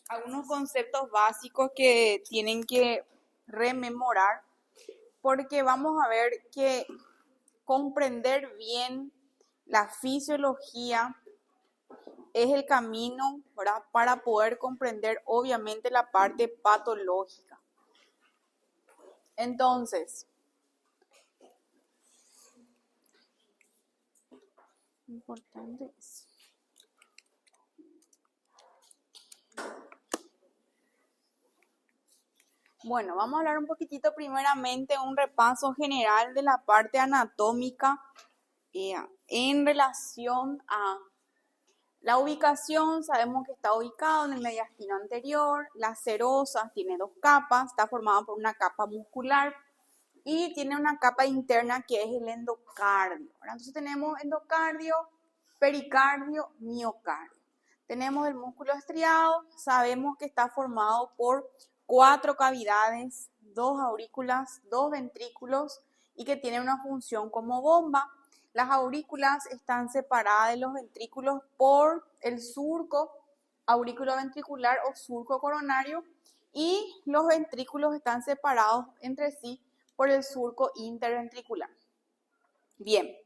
algunos conceptos básicos que tienen que rememorar, porque vamos a ver que comprender bien la fisiología es el camino, ¿verdad?, para poder comprender obviamente la parte patológica. Entonces, importante es. Bueno, vamos a hablar un poquitito primeramente, un repaso general de la parte anatómica en relación a la ubicación. Sabemos que está ubicado en el mediastino anterior. La serosa tiene dos capas, está formada por una capa muscular y tiene una capa interna que es el endocardio. Entonces tenemos endocardio, pericardio, miocardio. Tenemos el músculo estriado, sabemos que está formado por 4 cavidades, 2 aurículas, 2 ventrículos y que tiene una función como bomba. Las aurículas están separadas de los ventrículos por el surco auriculoventricular o surco coronario y los ventrículos están separados entre sí por el surco interventricular. Bien,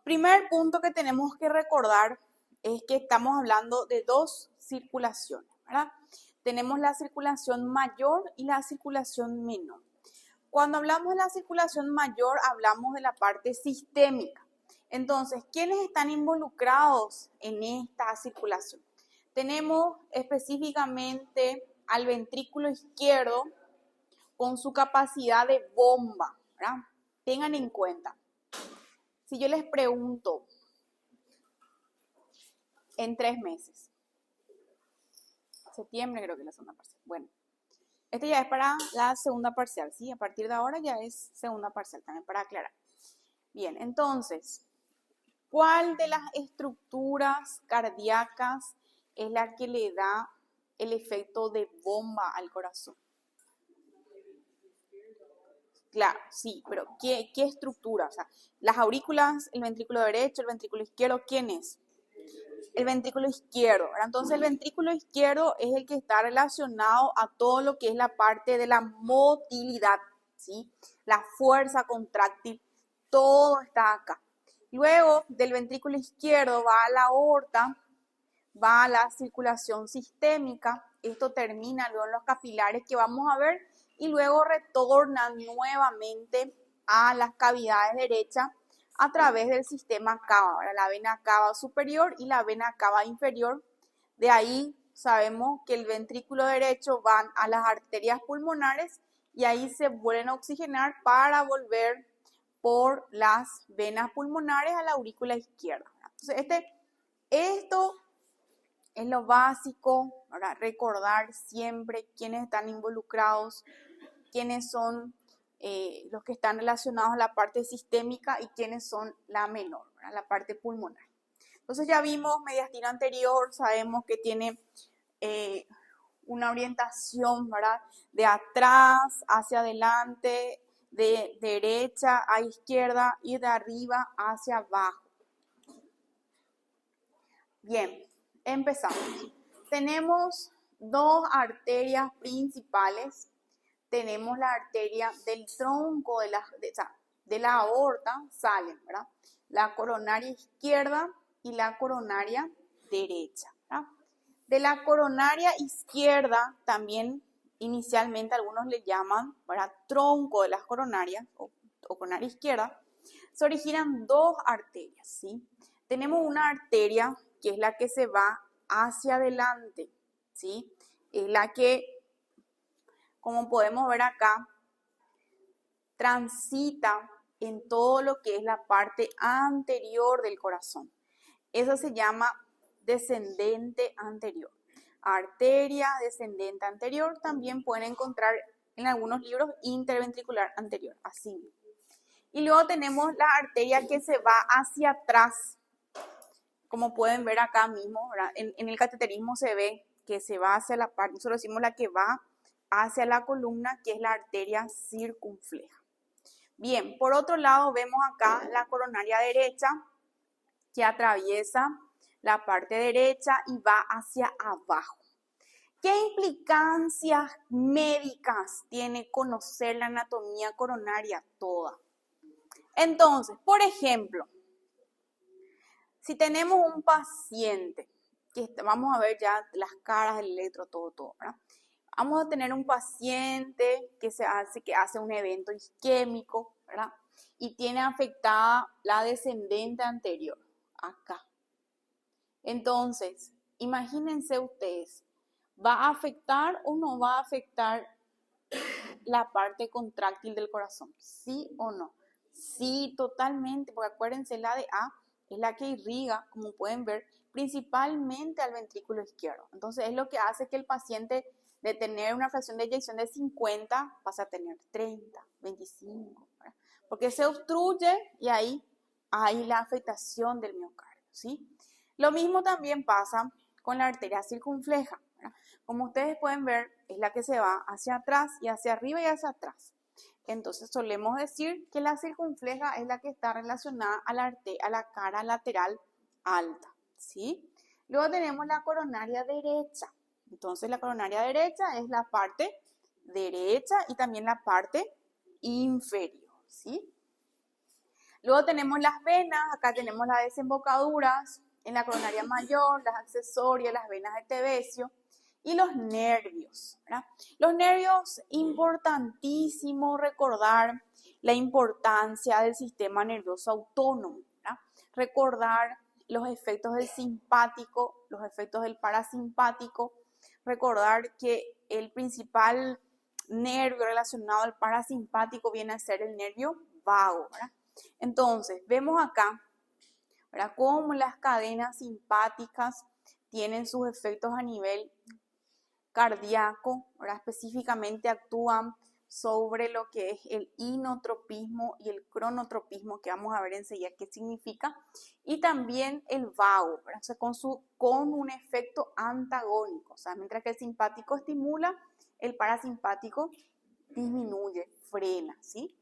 primer punto que tenemos que recordar es que estamos hablando de dos circulaciones, ¿verdad? Tenemos la circulación mayor y la circulación menor. Cuando hablamos de la circulación mayor, hablamos de la parte sistémica. Entonces, ¿quiénes están involucrados en esta circulación? Tenemos específicamente al ventrículo izquierdo con su capacidad de bomba, ¿verdad? Tengan en cuenta, si yo les pregunto en 3 meses, septiembre creo que es la segunda parcial, bueno, este ya es para la segunda parcial, ¿sí? A partir de ahora ya es segunda parcial, también para aclarar. Bien, entonces, ¿cuál de las estructuras cardíacas es la que le da el efecto de bomba al corazón? Claro, sí, pero ¿qué estructura? O sea, las aurículas, el ventrículo derecho, el ventrículo izquierdo, ¿quién es? El ventrículo izquierdo, ¿verdad? Entonces el ventrículo izquierdo es el que está relacionado a todo lo que es la parte de la motilidad, ¿sí? La fuerza contráctil, todo está acá. Luego del ventrículo izquierdo va a la aorta, va a la circulación sistémica, esto termina luego en los capilares que vamos a ver y luego retorna nuevamente a las cavidades derechas a través del sistema cava, la vena cava superior y la vena cava inferior. De ahí sabemos que el ventrículo derecho van a las arterias pulmonares y ahí se vuelven a oxigenar para volver por las venas pulmonares a la aurícula izquierda. Entonces, esto es lo básico, ¿verdad? Recordar siempre quiénes están involucrados, quiénes son los que están relacionados a la parte sistémica y quiénes son la menor, ¿verdad? La parte pulmonar. Entonces ya vimos mediastino anterior, sabemos que tiene una orientación, ¿verdad?, de atrás hacia adelante, de derecha a izquierda y de arriba hacia abajo. Bien, empezamos. Tenemos dos arterias principales. Tenemos la arteria del tronco de la aorta, salen, ¿verdad? La coronaria izquierda y la coronaria derecha, ¿verdad? De la coronaria izquierda también inicialmente algunos le llaman, ¿verdad?, tronco de las coronarias o coronaria izquierda, se originan dos arterias, ¿sí? Tenemos una arteria que es la que se va hacia adelante, ¿sí? Es la que, como podemos ver acá, transita en todo lo que es la parte anterior del corazón. Eso se llama descendente anterior. Arteria descendente anterior también pueden encontrar en algunos libros interventricular anterior, así. Y luego tenemos la arteria que se va hacia atrás. Como pueden ver acá mismo, en el cateterismo se ve que se va hacia la parte, nosotros decimos la que va hacia la columna, que es la arteria circunfleja. Bien, por otro lado vemos acá la coronaria derecha que atraviesa la parte derecha y va hacia abajo. ¿Qué implicancias médicas tiene conocer la anatomía coronaria toda? Entonces, por ejemplo, si tenemos un paciente, vamos a ver ya las caras, el electro, todo, ¿verdad? Vamos a tener un paciente que hace un evento isquémico, ¿verdad? Y tiene afectada la descendente anterior, acá. Entonces, imagínense ustedes, ¿va a afectar o no va a afectar la parte contráctil del corazón? ¿Sí o no? Sí, totalmente, porque acuérdense, la de A es la que irriga, como pueden ver, principalmente al ventrículo izquierdo. Entonces, es lo que hace que el paciente de tener una fracción de eyección de 50 pase a tener 30, 25, ¿verdad? Porque se obstruye y ahí hay la afectación del miocardio, ¿sí? Lo mismo también pasa con la arteria circunfleja, ¿verdad? Como ustedes pueden ver, es la que se va hacia atrás y hacia arriba y hacia atrás. Entonces solemos decir que la circunfleja es la que está relacionada a la cara lateral alta, ¿sí? Luego tenemos la coronaria derecha. Entonces la coronaria derecha es la parte derecha y también la parte inferior, ¿sí? Luego tenemos las venas, acá tenemos las desembocaduras, en la coronaria mayor, las accesorias, las venas de Tebecio y los nervios, ¿verdad? Los nervios, importantísimo recordar la importancia del sistema nervioso autónomo, ¿verdad? Recordar los efectos del simpático, los efectos del parasimpático, recordar que el principal nervio relacionado al parasimpático viene a ser el nervio vago, ¿verdad? Entonces, vemos acá, ¿verdad?, cómo las cadenas simpáticas tienen sus efectos a nivel cardíaco, ¿verdad? Específicamente actúan sobre lo que es el inotropismo y el cronotropismo, que vamos a ver enseguida qué significa, y también el vago, ¿verdad? O sea, con un efecto antagónico, o sea, mientras que el simpático estimula, el parasimpático disminuye, frena, ¿sí?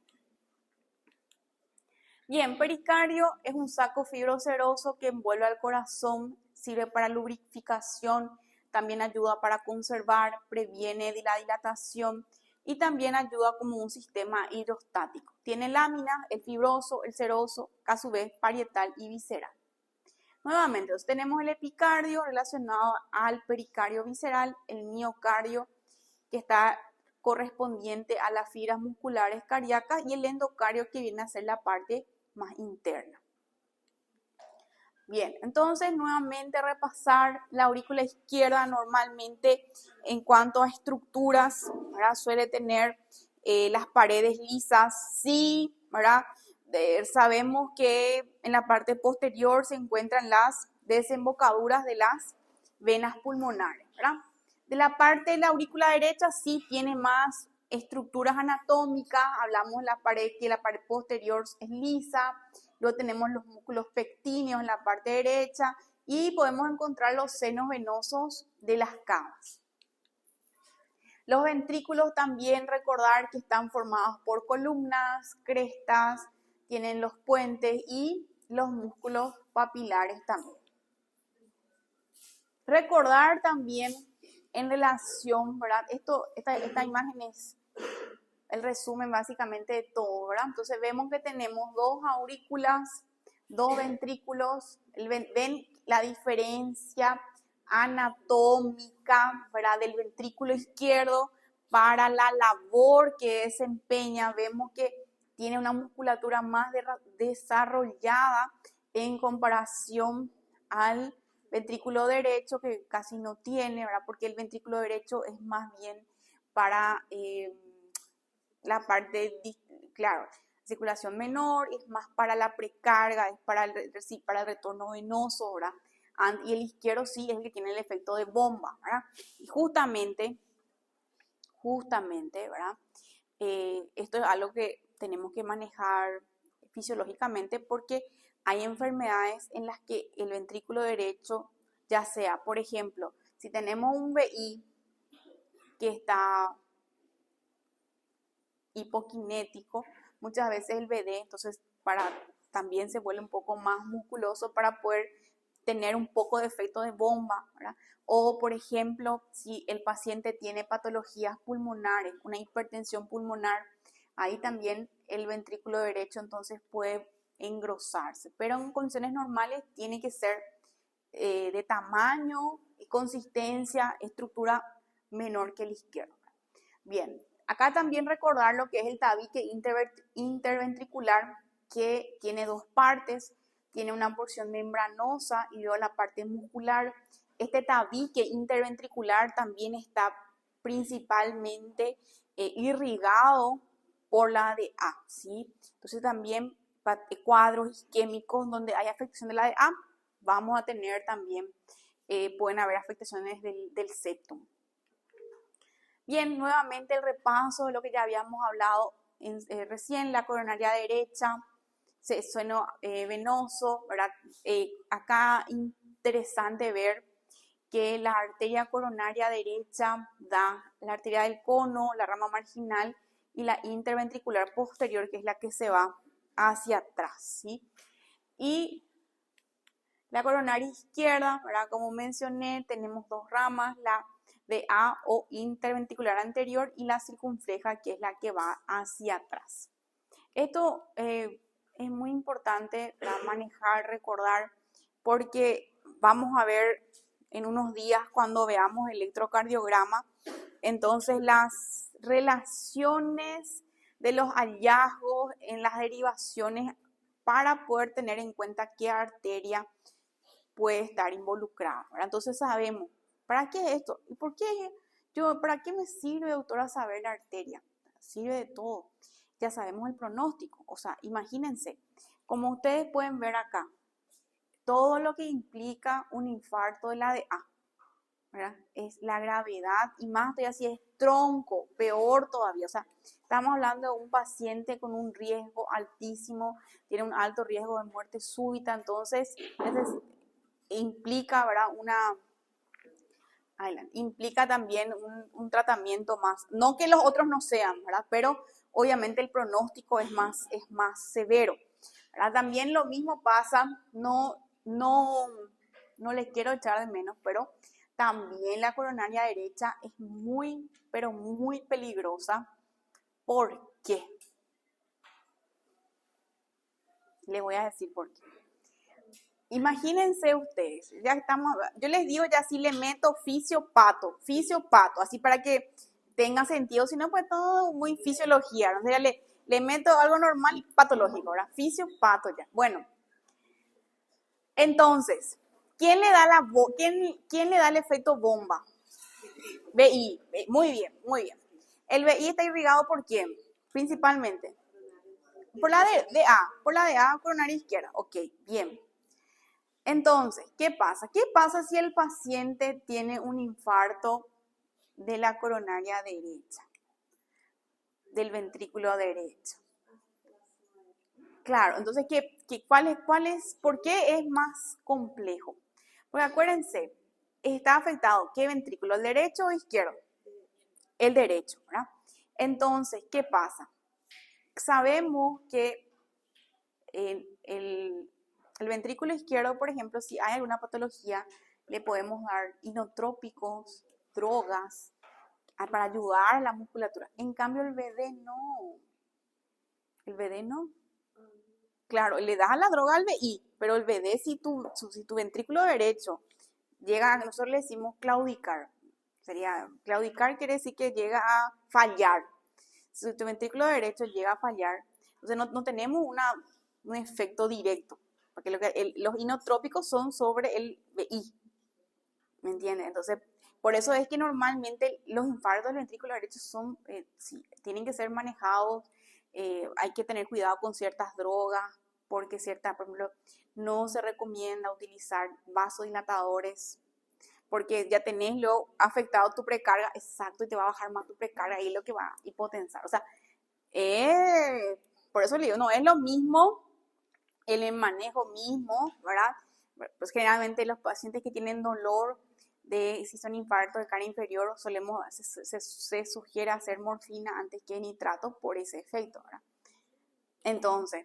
Bien, pericardio es un saco fibroseroso que envuelve al corazón, sirve para lubrificación, también ayuda para conservar, previene de la dilatación y también ayuda como un sistema hidrostático. Tiene láminas, el fibroso, el seroso, que a su vez parietal y visceral. Nuevamente, entonces tenemos el epicardio relacionado al pericardio visceral, el miocardio que está correspondiente a las fibras musculares cardíacas y el endocardio que viene a ser la parte más interna. Bien, entonces nuevamente repasar la aurícula izquierda normalmente en cuanto a estructuras, ¿verdad? Suele tener las paredes lisas, sí, ¿verdad? Sabemos que en la parte posterior se encuentran las desembocaduras de las venas pulmonares, ¿verdad? De la parte de la aurícula derecha sí tiene más estructuras anatómicas, hablamos de la pared, que la pared posterior es lisa, luego tenemos los músculos pectíneos en la parte derecha y podemos encontrar los senos venosos de las cavas. Los ventrículos también recordar que están formados por columnas, crestas, tienen los puentes y los músculos papilares también. Recordar también en relación, ¿verdad? Esta imagen es el resumen básicamente de todo, ¿verdad? Entonces vemos que tenemos dos aurículas, dos ventrículos, ven la diferencia anatómica, ¿verdad?, del ventrículo izquierdo para la labor que desempeña. Vemos que tiene una musculatura más desarrollada en comparación al ventrículo derecho, que casi no tiene, ¿verdad? Porque el ventrículo derecho es más bien para la parte, claro, circulación menor, es más para la precarga, es para el retorno venoso, ¿verdad? Y el izquierdo sí es el que tiene el efecto de bomba, ¿verdad? Y justamente, ¿verdad? Esto es algo que tenemos que manejar fisiológicamente porque hay enfermedades en las que el ventrículo derecho, ya sea, por ejemplo, si tenemos un VI que está hipokinético, muchas veces el VD, entonces también se vuelve un poco más musculoso para poder tener un poco de efecto de bomba, ¿verdad? O, por ejemplo, si el paciente tiene patologías pulmonares, una hipertensión pulmonar, ahí también el ventrículo derecho entonces puede engrosarse. Pero en condiciones normales tiene que ser de tamaño, consistencia, estructura menor que el izquierdo. Bien, acá también recordar lo que es el tabique interventricular, que tiene dos partes, tiene una porción membranosa y luego la parte muscular. Este tabique interventricular también está principalmente irrigado por la ADA, ¿sí? Entonces también cuadros isquémicos donde hay afectación de la ADA, vamos a tener también, pueden haber afectaciones del septum. Bien, nuevamente el repaso de lo que ya habíamos hablado recién, la coronaria derecha, seno venoso, ¿verdad? Acá interesante ver que la arteria coronaria derecha da la arteria del cono, la rama marginal y la interventricular posterior, que es la que se va hacia atrás, ¿sí? Y la coronaria izquierda, ¿verdad? Como mencioné, tenemos dos ramas, la VA o interventricular anterior y la circunfleja, que es la que va hacia atrás. Esto es muy importante para manejar, recordar, porque vamos a ver en unos días cuando veamos el electrocardiograma, entonces las relaciones de los hallazgos en las derivaciones para poder tener en cuenta qué arteria puede estar involucrada, ¿verdad? Entonces sabemos, ¿para qué es esto? ¿Y por qué para qué me sirve, doctora, saber la arteria? Sirve de todo. Ya sabemos el pronóstico. O sea, imagínense, como ustedes pueden ver acá, todo lo que implica un infarto de la ADA, ¿verdad? Es la gravedad y más todavía si es tronco, peor todavía. O sea, estamos hablando de un paciente con un riesgo altísimo, tiene un alto riesgo de muerte súbita, entonces implica, ¿verdad? Implica también un tratamiento más, no que los otros no sean, ¿verdad? Pero obviamente el pronóstico es más severo, ¿verdad? También lo mismo pasa, no les quiero echar de menos, pero también la coronaria derecha es muy, pero muy peligrosa. ¿Por qué? Les voy a decir por qué. Imagínense ustedes, ya estamos, yo les digo ya si le meto fisiopato, así para que tenga sentido, si no pues todo muy fisiología, ¿no? O sea, le meto algo normal y patológico, ¿verdad? Fisiopato ya. Bueno, entonces, ¿quién le da quién le da el efecto bomba? BI, muy bien, muy bien. El BI está irrigado por quién? Principalmente. Por la por la DA coronaria izquierda. Ok, bien. Entonces, ¿qué pasa? ¿Qué pasa si el paciente tiene un infarto de la coronaria derecha, del ventrículo derecho? Claro, entonces, ¿por qué es más complejo? Porque acuérdense, está afectado, ¿qué ventrículo? ¿El derecho o izquierdo? El derecho, ¿verdad? Entonces, ¿qué pasa? Sabemos que el ventrículo izquierdo, por ejemplo, si hay alguna patología, le podemos dar inotrópicos, drogas, para ayudar a la musculatura. En cambio, el BD no. El BD no. Claro, le das a la droga al BI, pero el BD, si tu ventrículo derecho llega, nosotros le decimos claudicar. Claudicar quiere decir que llega a fallar. Si tu ventrículo derecho llega a fallar, entonces no tenemos un efecto directo, porque los inotrópicos son sobre el BI, ¿me entiendes? Entonces, por eso es que normalmente los infartos del ventrículo derecho sí, tienen que ser manejados, hay que tener cuidado con ciertas drogas, porque por ejemplo, no se recomienda utilizar vasodilatadores, porque ya tenés lo afectado tu precarga, exacto, y te va a bajar más tu precarga y es lo que va a hipotensar. O sea, por eso le digo, no es lo mismo el manejo mismo, ¿verdad? Pues generalmente los pacientes que tienen dolor si son infartos de cara inferior, se sugiere hacer morfina antes que nitrato por ese efecto, ¿verdad? Entonces,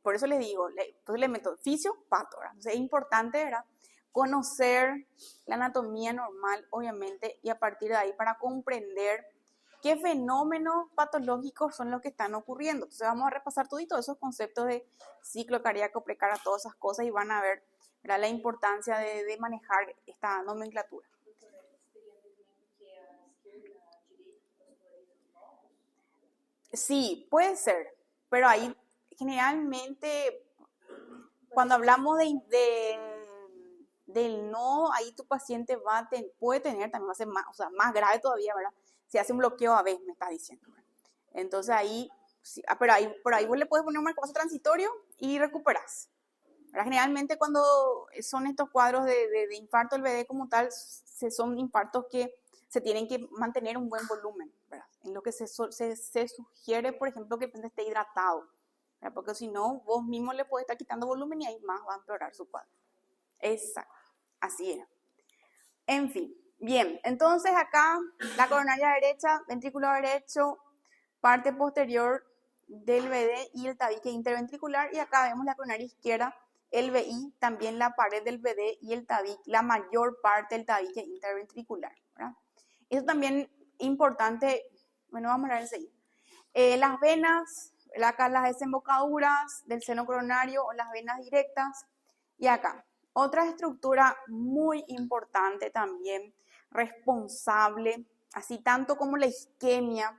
por eso les digo, entonces le meto fisiopato, ¿verdad? Entonces es importante, ¿verdad? conocer la anatomía normal, obviamente, y a partir de ahí para comprender qué fenómenos patológicos son los que están ocurriendo. Entonces vamos a repasar todos esos conceptos de ciclo cardíaco, precara, todas esas cosas y van a ver, ¿verdad?, la importancia de manejar esta nomenclatura. Sí, puede ser, pero ahí generalmente cuando hablamos del no, ahí tu paciente puede tener, también va a ser más, o sea, más grave todavía, ¿verdad? Si hace un bloqueo a veces, me está diciendo. Entonces ahí, sí, pero ahí vos le puedes poner un marcapaso transitorio y recuperas. ¿Verdad? Generalmente cuando son estos cuadros de infarto del BD como tal, son infartos que se tienen que mantener un buen volumen, ¿verdad? En lo que se sugiere, por ejemplo, que el paciente esté hidratado, ¿verdad? Porque si no, vos mismo le puedes estar quitando volumen y ahí más va a empeorar su cuadro. Exacto, así era. En fin, bien, entonces acá la coronaria derecha, ventrículo derecho, parte posterior del BD y el tabique interventricular, y acá vemos la coronaria izquierda, el BI, también la pared del BD y el tabique, la mayor parte del tabique interventricular, ¿verdad? Eso también importante, bueno, vamos a hablar enseguida. Las venas, acá las desembocaduras del seno coronario o las venas directas, y acá otra estructura muy importante también, responsable, así tanto como la isquemia.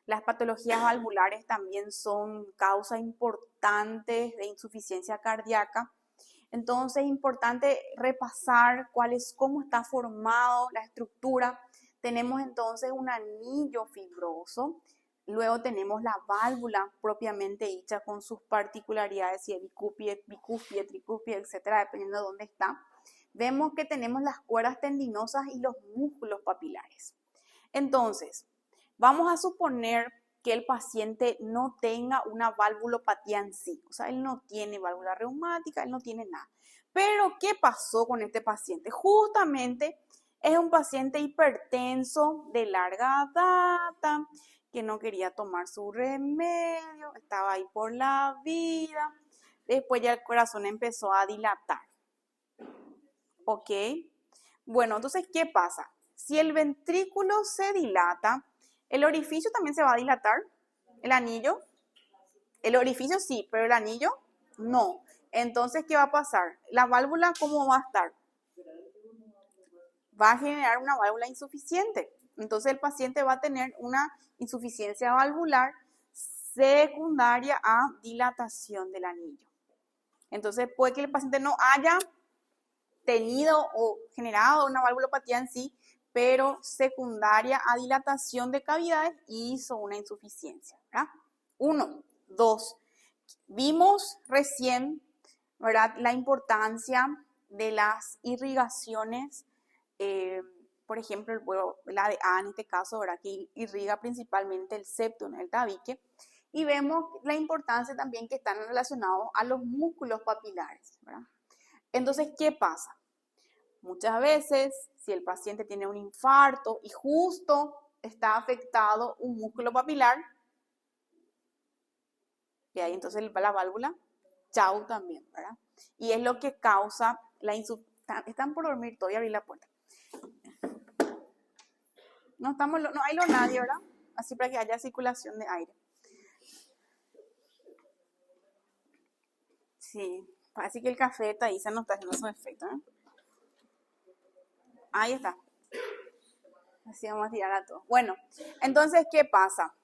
Las patologías valvulares también son causas importantes de insuficiencia cardíaca. Entonces es importante repasar cómo está formado la estructura. Tenemos entonces un anillo fibroso, luego tenemos la válvula propiamente dicha con sus particularidades, si es bicúspide, tricúspide, etcétera, dependiendo de dónde está. Vemos que tenemos las cuerdas tendinosas y los músculos papilares. Entonces, vamos a suponer que el paciente no tenga una valvulopatía en sí, o sea, él no tiene válvula reumática, él no tiene nada. Pero, ¿qué pasó con este paciente? Justamente es un paciente hipertenso de larga data, que no quería tomar su remedio, estaba ahí por la vida, después ya el corazón empezó a dilatar. ¿Ok? Bueno, entonces, ¿qué pasa? Si el ventrículo se dilata, ¿el orificio también se va a dilatar? ¿El anillo? El orificio sí, pero el anillo no. Entonces, ¿qué va a pasar? La válvula, ¿cómo va a estar? Va a generar una válvula insuficiente. Entonces, el paciente va a tener una insuficiencia valvular secundaria a dilatación del anillo. Entonces, puede que el paciente no haya tenido o generado una valvulopatía en sí, pero secundaria a dilatación de cavidades hizo una insuficiencia, ¿verdad? 1, 2. Vimos recién, ¿verdad?, la importancia de las irrigaciones, por ejemplo, la de A en este caso, ¿verdad?, que irriga principalmente el septum, el tabique, y vemos la importancia también que están relacionados a los músculos papilares, ¿verdad? Entonces, ¿qué pasa? Muchas veces, si el paciente tiene un infarto y justo está afectado un músculo papilar, y ahí entonces la válvula, chau también, ¿verdad? Y es lo que causa la insuficiencia. Están por dormir, todavía abrí la puerta. No hay nadie, ¿verdad? Así para que haya circulación de aire. Sí, parece que el café de Thaisa no está haciendo su efecto, ¿eh? Ahí está. Así vamos a tirar a todos. Bueno, entonces, ¿qué pasa?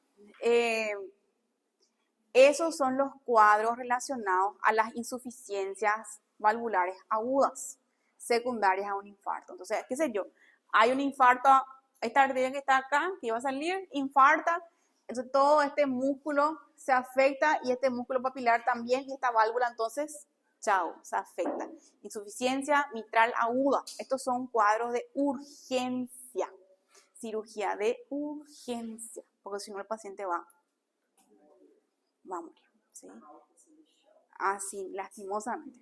Esos son los cuadros relacionados a las insuficiencias valvulares agudas, secundarias a un infarto. Entonces, qué sé yo, hay un infarto, esta arteria que está acá, que iba a salir, infarta, entonces todo este músculo se afecta y este músculo papilar también y esta válvula entonces, chao, se afecta. Insuficiencia mitral aguda. Estos son cuadros de urgencia, cirugía de urgencia, porque si no el paciente va a morir, ¿sí? Así, lastimosamente.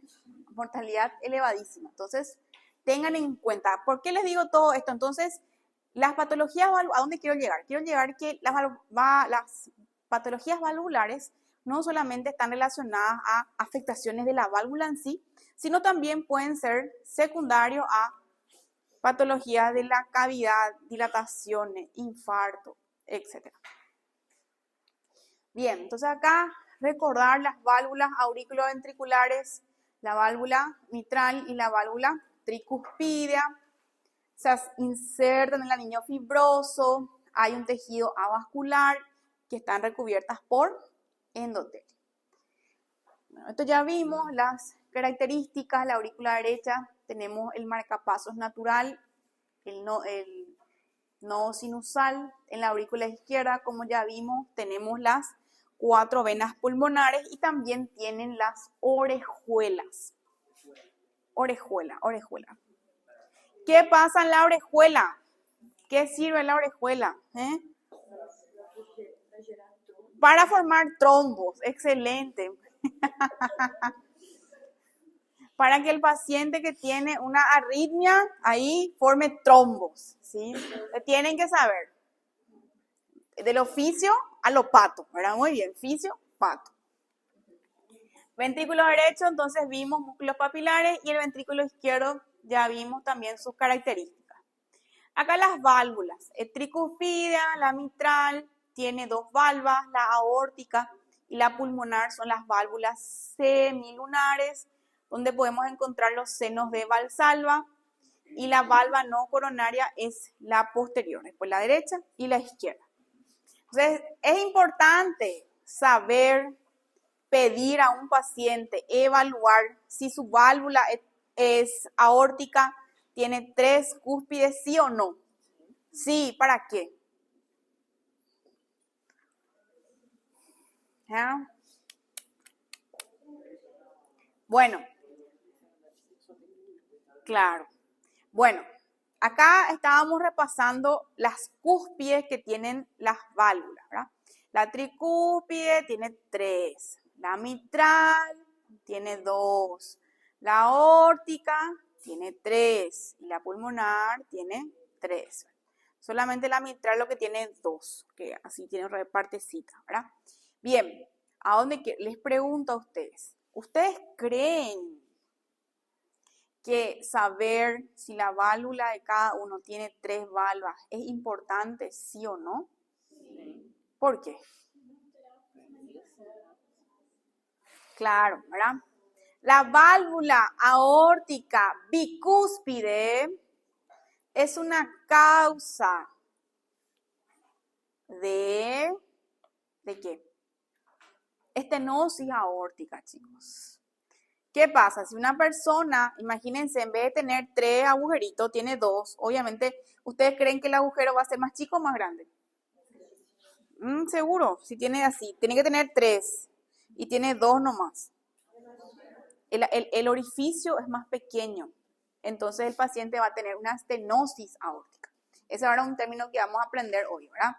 Mortalidad elevadísima. Entonces, tengan en cuenta, ¿por qué les digo todo esto? Entonces, las patologías, ¿a dónde quiero llegar? Quiero llegar que las patologías valvulares no solamente están relacionadas a afectaciones de la válvula en sí, sino también pueden ser secundarios a patologías de la cavidad, dilataciones, infarto, etc. Bien, entonces acá recordar las válvulas auriculoventriculares, la válvula mitral y la válvula tricuspidea. Se insertan en el anillo fibroso, hay un tejido avascular que están recubiertas por endotelio. Bueno, esto ya vimos las características. La aurícula derecha tenemos el marcapasos natural, el nodo sinusal. En la aurícula izquierda, como ya vimos, tenemos las 4 venas pulmonares y también tienen las orejuelas. Orejuela. ¿Qué pasa en la orejuela? ¿Qué sirve la orejuela? Para formar trombos. Excelente. Para que el paciente que tiene una arritmia ahí forme trombos, ¿sí? Tienen que saber. Del oficio a lo pato, ¿verdad? Muy bien, oficio, pato. Ventrículo derecho, entonces vimos músculos papilares y el ventrículo izquierdo ya vimos también sus características. Acá las válvulas, el tricuspidea, la mitral, tiene 2 valvas, la aórtica y la pulmonar son las válvulas semilunares, donde podemos encontrar los senos de Valsalva, y la valva no coronaria es la posterior, después la derecha y la izquierda. Entonces, es importante saber pedir a un paciente, evaluar si su válvula es aórtica, tiene 3 cúspides, sí o no. Sí, ¿para qué? ¿Ah? Bueno, claro. Bueno, acá estábamos repasando las cúspides que tienen las válvulas, ¿verdad? La tricúspide tiene 3, la mitral tiene 2, la aórtica tiene 3 y la pulmonar tiene 3. Solamente la mitral lo que tiene 2, que así tiene repartecita, ¿verdad? Bien, ¿a dónde les pregunto a ustedes? ¿Ustedes creen que saber si la válvula de cada uno tiene 3 valvas es importante, sí o no? ¿Por qué? Claro, ¿verdad? La válvula aórtica bicúspide es una causa ¿de qué? Estenosis aórtica, chicos. ¿Qué pasa? Si una persona, imagínense, en vez de tener 3 agujeritos, tiene 2, obviamente, ¿ustedes creen que el agujero va a ser más chico o más grande? Seguro, si tiene así, tiene que tener 3 y tiene 2 nomás. El orificio es más pequeño, entonces el paciente va a tener una estenosis aórtica. Ese ahora es un término que vamos a aprender hoy, ¿verdad?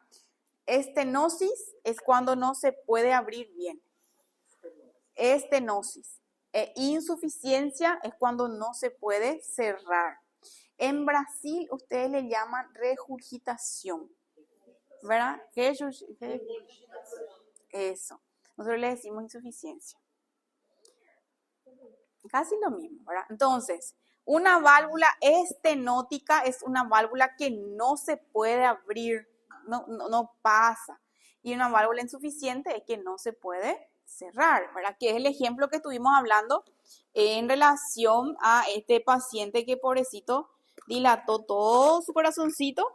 Estenosis es cuando no se puede abrir bien. Estenosis. Insuficiencia es cuando no se puede cerrar. En Brasil ustedes le llaman regurgitación, ¿verdad? Eso. Nosotros le decimos insuficiencia. Casi lo mismo, ¿verdad? Entonces, una válvula estenótica es una válvula que no se puede abrir, no pasa. Y una válvula insuficiente es que no se puede cerrar, ¿verdad? Que es el ejemplo que estuvimos hablando en relación a este paciente que pobrecito dilató todo su corazoncito.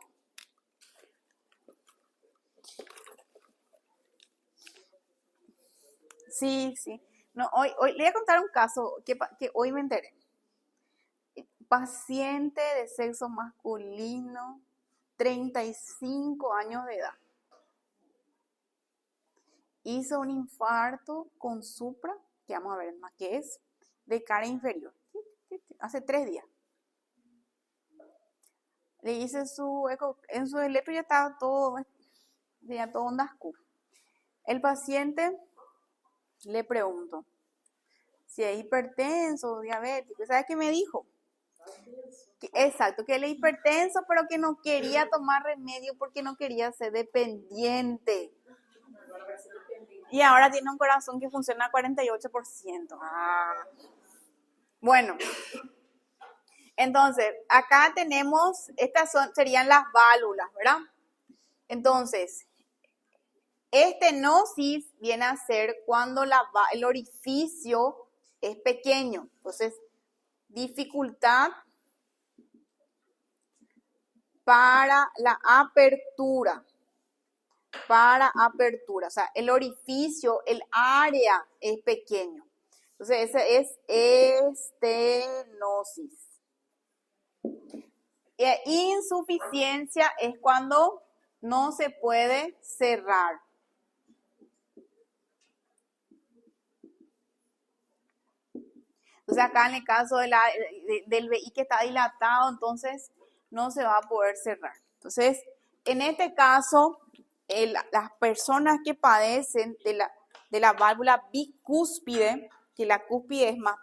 Sí. No, hoy le voy a contar un caso que hoy me enteré. Paciente de sexo masculino, 35 años de edad. Hizo un infarto con supra, que vamos a ver más qué es, de cara inferior. Hace 3 días. Le hice su eco, en su electro ya estaba todo ondas Q. El paciente le pregunto si es hipertenso o diabético. ¿Sabes qué me dijo? Exacto, que él es hipertenso, pero que no quería tomar remedio porque no quería ser dependiente. Y ahora tiene un corazón que funciona a 48%. Bueno, entonces, acá tenemos, serían las válvulas, ¿verdad? Entonces, estenosis viene a ser cuando el orificio es pequeño. Entonces, dificultad para la apertura. O sea, el orificio, el área es pequeño. Entonces, ese es estenosis. Insuficiencia es cuando no se puede cerrar. Entonces, acá en el caso del VI que está dilatado, entonces no se va a poder cerrar. Entonces, en este caso, las personas que padecen de la válvula bicúspide, que la cúspide es más,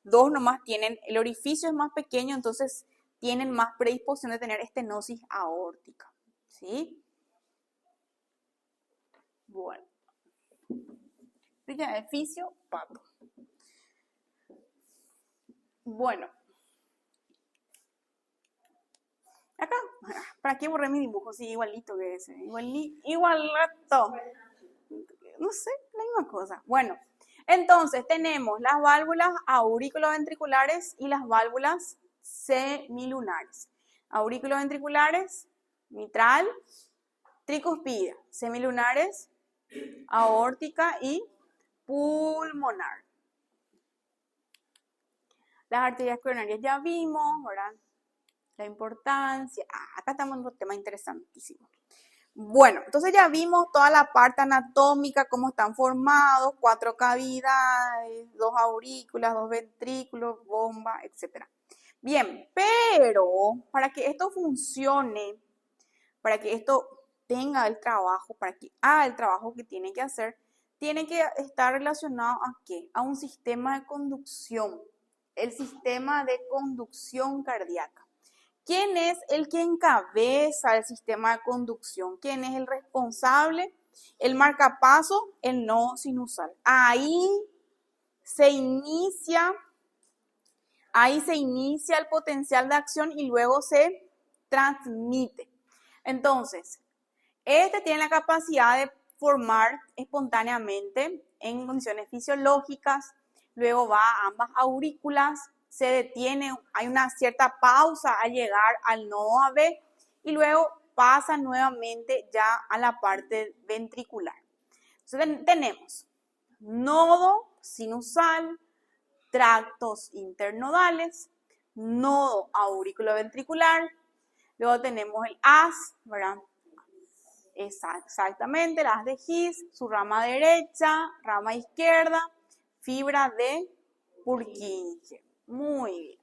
dos nomás tienen, el orificio es más pequeño, entonces tienen más predisposición de tener estenosis aórtica. ¿Sí? Bueno. Ya, edificio, pato. Bueno. Acá, ¿para qué borré mi dibujo? Sí, igualito que ese. Igualito. No sé, la misma cosa. Bueno, entonces tenemos las válvulas auriculoventriculares y las válvulas semilunares. Auriculoventriculares, mitral, tricuspide. Semilunares, aórtica y pulmonar. Las arterias coronarias ya vimos, ¿verdad? La importancia. Acá estamos en un tema interesantísimo. Bueno, entonces ya vimos toda la parte anatómica, cómo están formados, 4 cavidades, 2 aurículas, 2 ventrículos, bomba, etc. Bien, pero para que esto funcione, para que esto tenga el trabajo, para que haga el trabajo que tiene que hacer, tiene que estar relacionado ¿a qué? A un sistema de conducción, el sistema de conducción cardíaca. ¿Quién es el que encabeza el sistema de conducción? ¿Quién es el responsable? El marcapaso, el nodo sinusal. Ahí se inicia el potencial de acción y luego se transmite. Entonces, este tiene la capacidad de formar espontáneamente en condiciones fisiológicas, luego va a ambas aurículas, se detiene, hay una cierta pausa al llegar al nodo AB y luego pasa nuevamente ya a la parte ventricular. Entonces tenemos nodo sinusal, tractos internodales, nodo auriculoventricular, luego tenemos el haz, ¿verdad? Exactamente, las de His, su rama derecha, rama izquierda, fibra de Purkinje. Muy bien.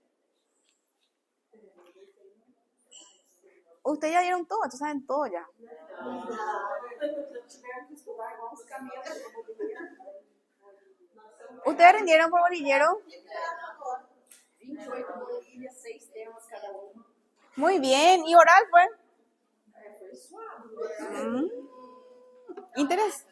Ustedes ya vieron todo, ustedes saben todo ya. ¿Ustedes rindieron por bolillero? Muy bien, ¿y oral fue? ¿Interés?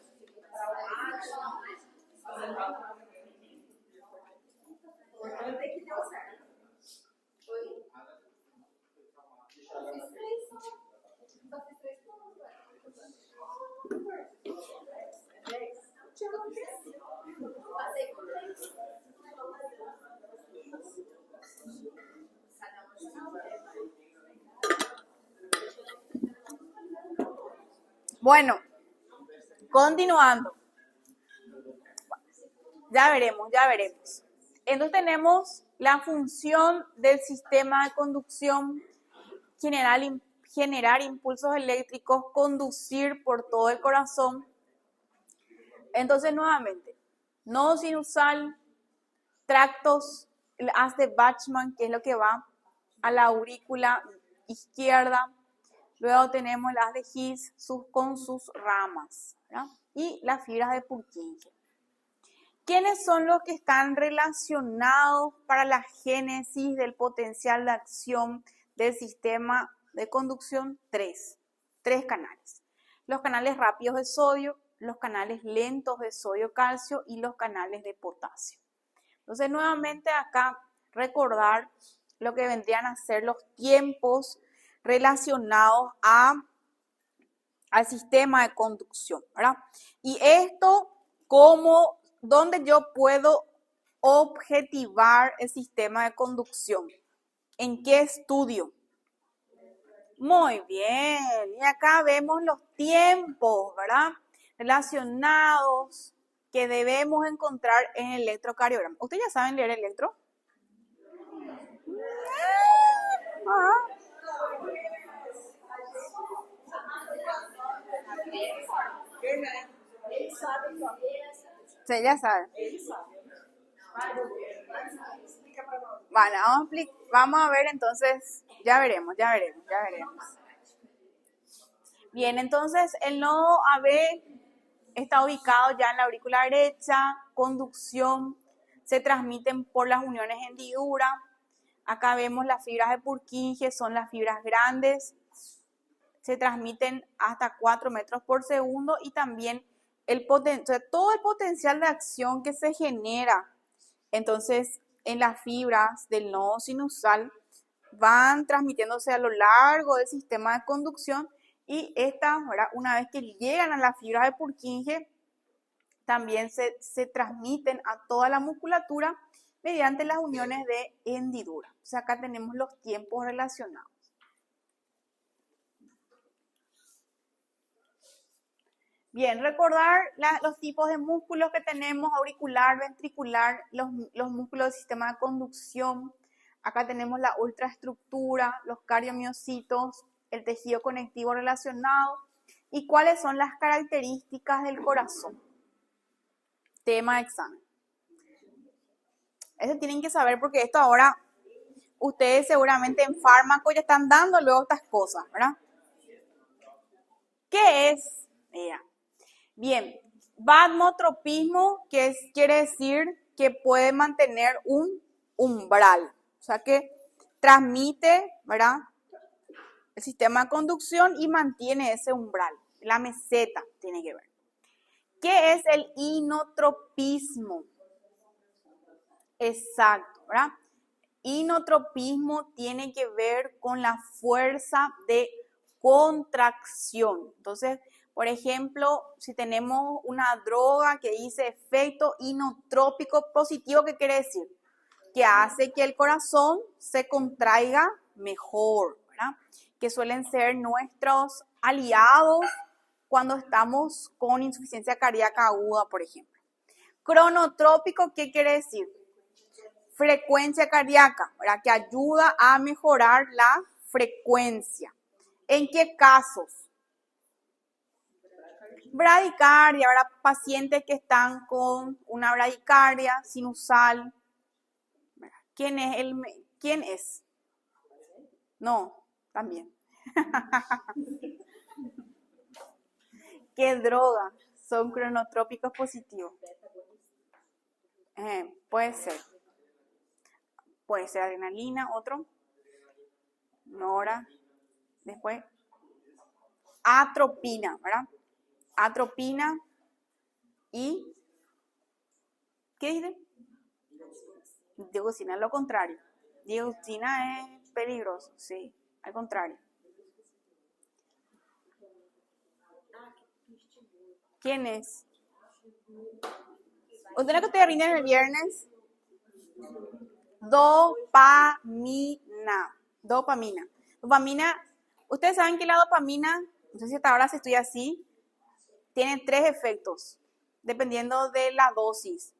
Bueno, continuando. Ya veremos, ya veremos. Entonces tenemos la función del sistema de conducción, generar impulsos eléctricos, conducir por todo el corazón. Entonces nuevamente, nodo sinusal, tractos, el haz de Bachmann, que es lo que va a la aurícula izquierda. Luego tenemos las de His con sus ramas, ¿verdad? Y las fibras de Purkinje. ¿Quiénes son los que están relacionados para la génesis del potencial de acción del sistema de conducción? Tres canales. Los canales rápidos de sodio, los canales lentos de sodio-calcio y los canales de potasio. Entonces, nuevamente acá recordar lo que vendrían a ser los tiempos relacionados al sistema de conducción, ¿verdad? Y esto, ¿dónde yo puedo objetivar el sistema de conducción? ¿En qué estudio? Muy bien, y acá vemos los tiempos, ¿verdad? Relacionados que debemos encontrar en el electrocardiograma. ¿Ustedes ya saben leer electro? Ah. Sí, ya saben. Vale, vamos a ver entonces, ya veremos. Bien, entonces el nodo AB está ubicado ya en la aurícula derecha, conducción, se transmiten por las uniones hendidura. Acá vemos las fibras de Purkinje, son las fibras grandes, se transmiten hasta 4 metros por segundo y también todo el potencial de acción que se genera. Entonces, en las fibras del nodo sinusal van transmitiéndose a lo largo del sistema de conducción y estas, una vez que llegan a las fibras de Purkinje, también se transmiten a toda la musculatura mediante las uniones de hendidura. O sea, acá tenemos los tiempos relacionados. Bien, recordar los tipos de músculos que tenemos: auricular, ventricular, los músculos del sistema de conducción. Acá tenemos la ultraestructura, los cardiomiocitos, el tejido conectivo relacionado y cuáles son las características del corazón. Tema de examen. Eso tienen que saber porque esto ahora ustedes seguramente en fármaco ya están dando luego estas cosas, ¿verdad? ¿Qué es? Bien, vasmotropismo, quiere decir que puede mantener un umbral, o sea que transmite, ¿verdad?, el sistema de conducción y mantiene ese umbral. La meseta tiene que ver. ¿Qué es el inotropismo? Exacto, ¿verdad? Inotropismo tiene que ver con la fuerza de contracción. Entonces, por ejemplo, si tenemos una droga que dice efecto inotrópico positivo, ¿qué quiere decir? Que hace que el corazón se contraiga mejor, ¿verdad? Que suelen ser nuestros aliados cuando estamos con insuficiencia cardíaca aguda, por ejemplo. Cronotrópico, ¿qué quiere decir? Frecuencia cardíaca, ¿verdad? Que ayuda a mejorar la frecuencia. ¿En qué casos? Bradicardia, ¿verdad? Pacientes que están con una bradicardia sinusal. ¿Quién es? No, también. ¿Qué droga son cronotrópicos positivos? Puede ser. Puede ser adrenalina, otro. Nora. Después. Atropina, ¿verdad? Atropina y ¿qué dice? Dioxina, lo contrario. Dioxina es peligroso, sí, al contrario. ¿Quién es? ¿Usted que te rinden el viernes? Dopamina. Dopamina. Ustedes saben que la dopamina, no sé si hasta ahora se estudia así, tiene 3 efectos, dependiendo de la dosis.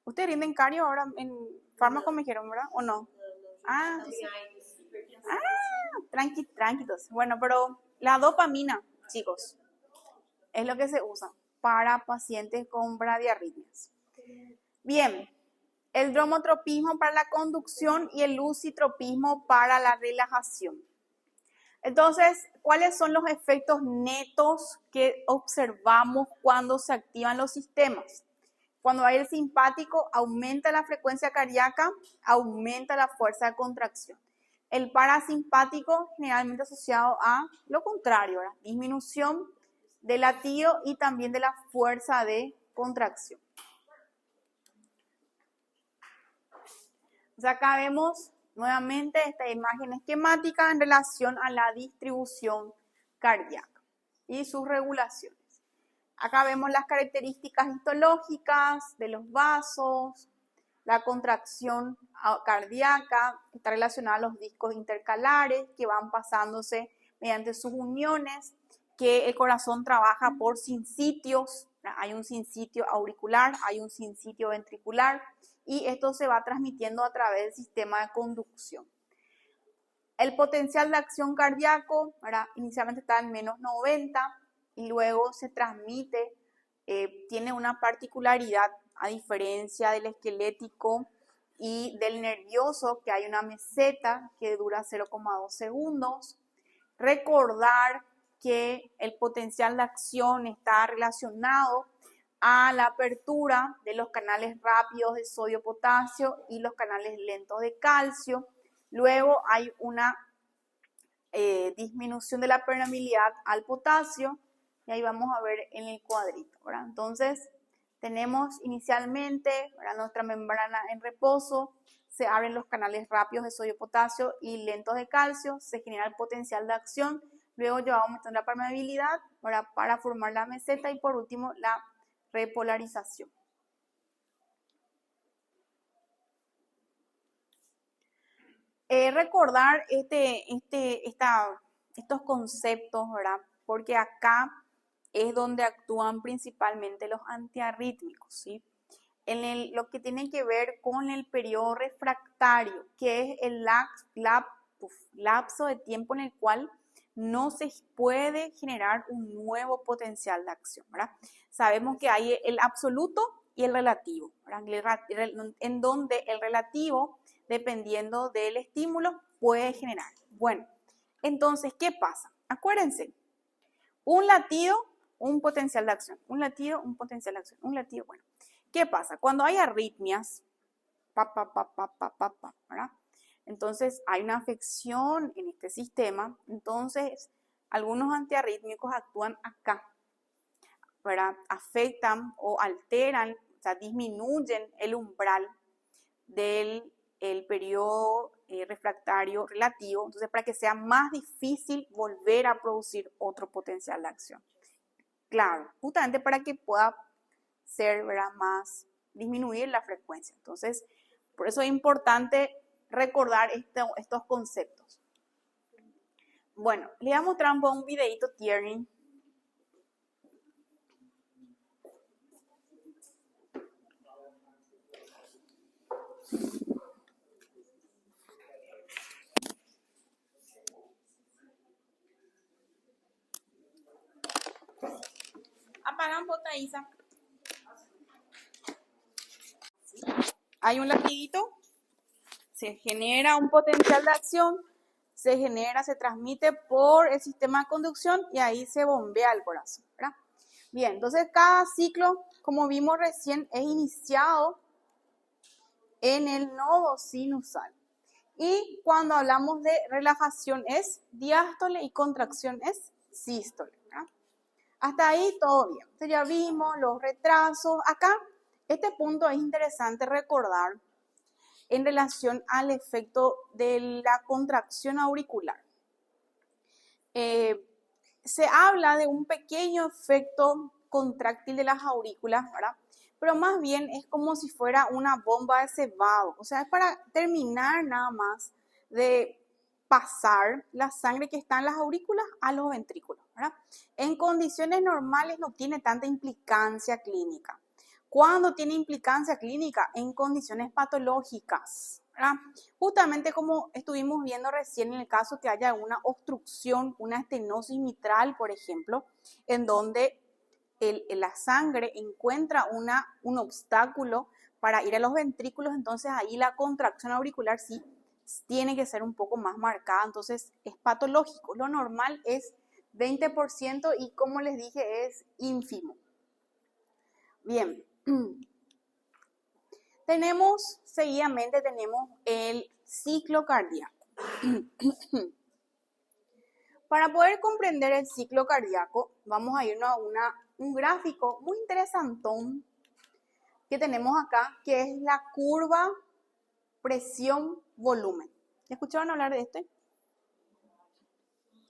¿Ustedes rinden cario ahora en fármaco, me dijeron, verdad? ¿O no? Tranquilos. Bueno, pero la dopamina, chicos, es lo que se usa para pacientes con bradiarritmias. Bien, el dromotropismo para la conducción y el lucitropismo para la relajación. Entonces, ¿cuáles son los efectos netos que observamos cuando se activan los sistemas? Cuando hay el simpático, aumenta la frecuencia cardíaca, aumenta la fuerza de contracción. El parasimpático, generalmente asociado a lo contrario, ¿verdad? Disminución del latido y también de la fuerza de contracción. O sea, acá vemos nuevamente esta imagen esquemática en relación a la distribución cardíaca y sus regulaciones. Acá vemos las características histológicas de los vasos, la contracción cardíaca está relacionada a los discos intercalares que van pasándose mediante sus uniones, que el corazón trabaja por sincitios, hay un sincitio auricular, hay un sincitio ventricular, y esto se va transmitiendo a través del sistema de conducción. El potencial de acción cardíaco, ¿verdad? Inicialmente está en menos 90 y luego se transmite, tiene una particularidad a diferencia del esquelético y del nervioso, que hay una meseta que dura 0,2 segundos. Recordar que el potencial de acción está relacionado a la apertura de los canales rápidos de sodio-potasio y los canales lentos de calcio. Luego hay una disminución de la permeabilidad al potasio y ahí vamos a ver en el cuadrito, ¿verdad? Entonces tenemos inicialmente, ¿verdad?, nuestra membrana en reposo, se abren los canales rápidos de sodio-potasio y lentos de calcio, se genera el potencial de acción, luego llevamos aumentando la permeabilidad, ¿verdad?, para formar la meseta y por último la repolarización. Recordar estos conceptos, ¿verdad? Porque acá es donde actúan principalmente los antiarrítmicos, ¿sí? Lo que tiene que ver con el periodo refractario, que es el lapso de tiempo en el cual no se puede generar un nuevo potencial de acción, ¿verdad? Sabemos que hay el absoluto y el relativo, ¿verdad? En donde el relativo, dependiendo del estímulo, puede generar. Bueno, entonces, ¿qué pasa? Acuérdense, un latido, un potencial de acción, un latido, un potencial de acción, un latido, bueno. ¿Qué pasa? Cuando hay arritmias, ¿verdad? Entonces hay una afección en este sistema, entonces algunos antiarrítmicos actúan acá, ¿verdad? Afectan o alteran, o sea, disminuyen el umbral del periodo refractario relativo, entonces para que sea más difícil volver a producir otro potencial de acción. Claro, justamente para que pueda ser, ¿verdad?, más, disminuir la frecuencia. Entonces, por eso es importante recordar estos conceptos. Bueno, les voy a mostrar un videito Tierney. Apagan bota, Isa. Hay un latiguito, se genera un potencial de acción, se transmite por el sistema de conducción y ahí se bombea el corazón, ¿verdad? Bien, entonces cada ciclo, como vimos recién, es iniciado en el nodo sinusal. Y cuando hablamos de relajación es diástole y contracción es sístole, ¿verdad? Hasta ahí todo bien. Entonces ya vimos los retrasos. Acá, este punto es interesante recordar en relación al efecto de la contracción auricular. Se habla de un pequeño efecto contráctil de las aurículas, ¿verdad? Pero más bien es como si fuera una bomba de cebado. O sea, es para terminar nada más de pasar la sangre que está en las aurículas a los ventrículos, ¿verdad? En condiciones normales no tiene tanta implicancia clínica. ¿Cuándo tiene implicancia clínica? En condiciones patológicas, ¿verdad? Justamente como estuvimos viendo recién en el caso que haya una obstrucción, una estenosis mitral, por ejemplo, en donde la sangre encuentra un obstáculo para ir a los ventrículos, entonces ahí la contracción auricular sí tiene que ser un poco más marcada, entonces es patológico. Lo normal es 20% y como les dije es ínfimo. Bien, seguidamente tenemos el ciclo cardíaco. Para poder comprender el ciclo cardíaco, vamos a irnos a un gráfico muy interesantón que tenemos acá, que es la curva presión-volumen. ¿Ya escucharon hablar de este?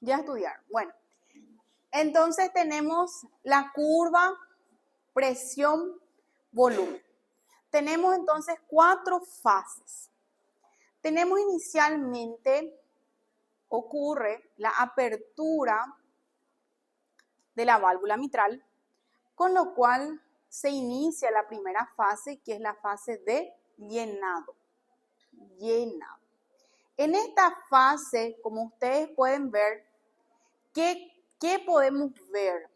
Ya estudiaron. Bueno, entonces tenemos la curva presión-volumen. Tenemos entonces 4 fases. Tenemos inicialmente, ocurre la apertura de la válvula mitral, con lo cual se inicia la primera fase, que es la fase de llenado. En esta fase, como ustedes pueden ver, ¿qué podemos ver?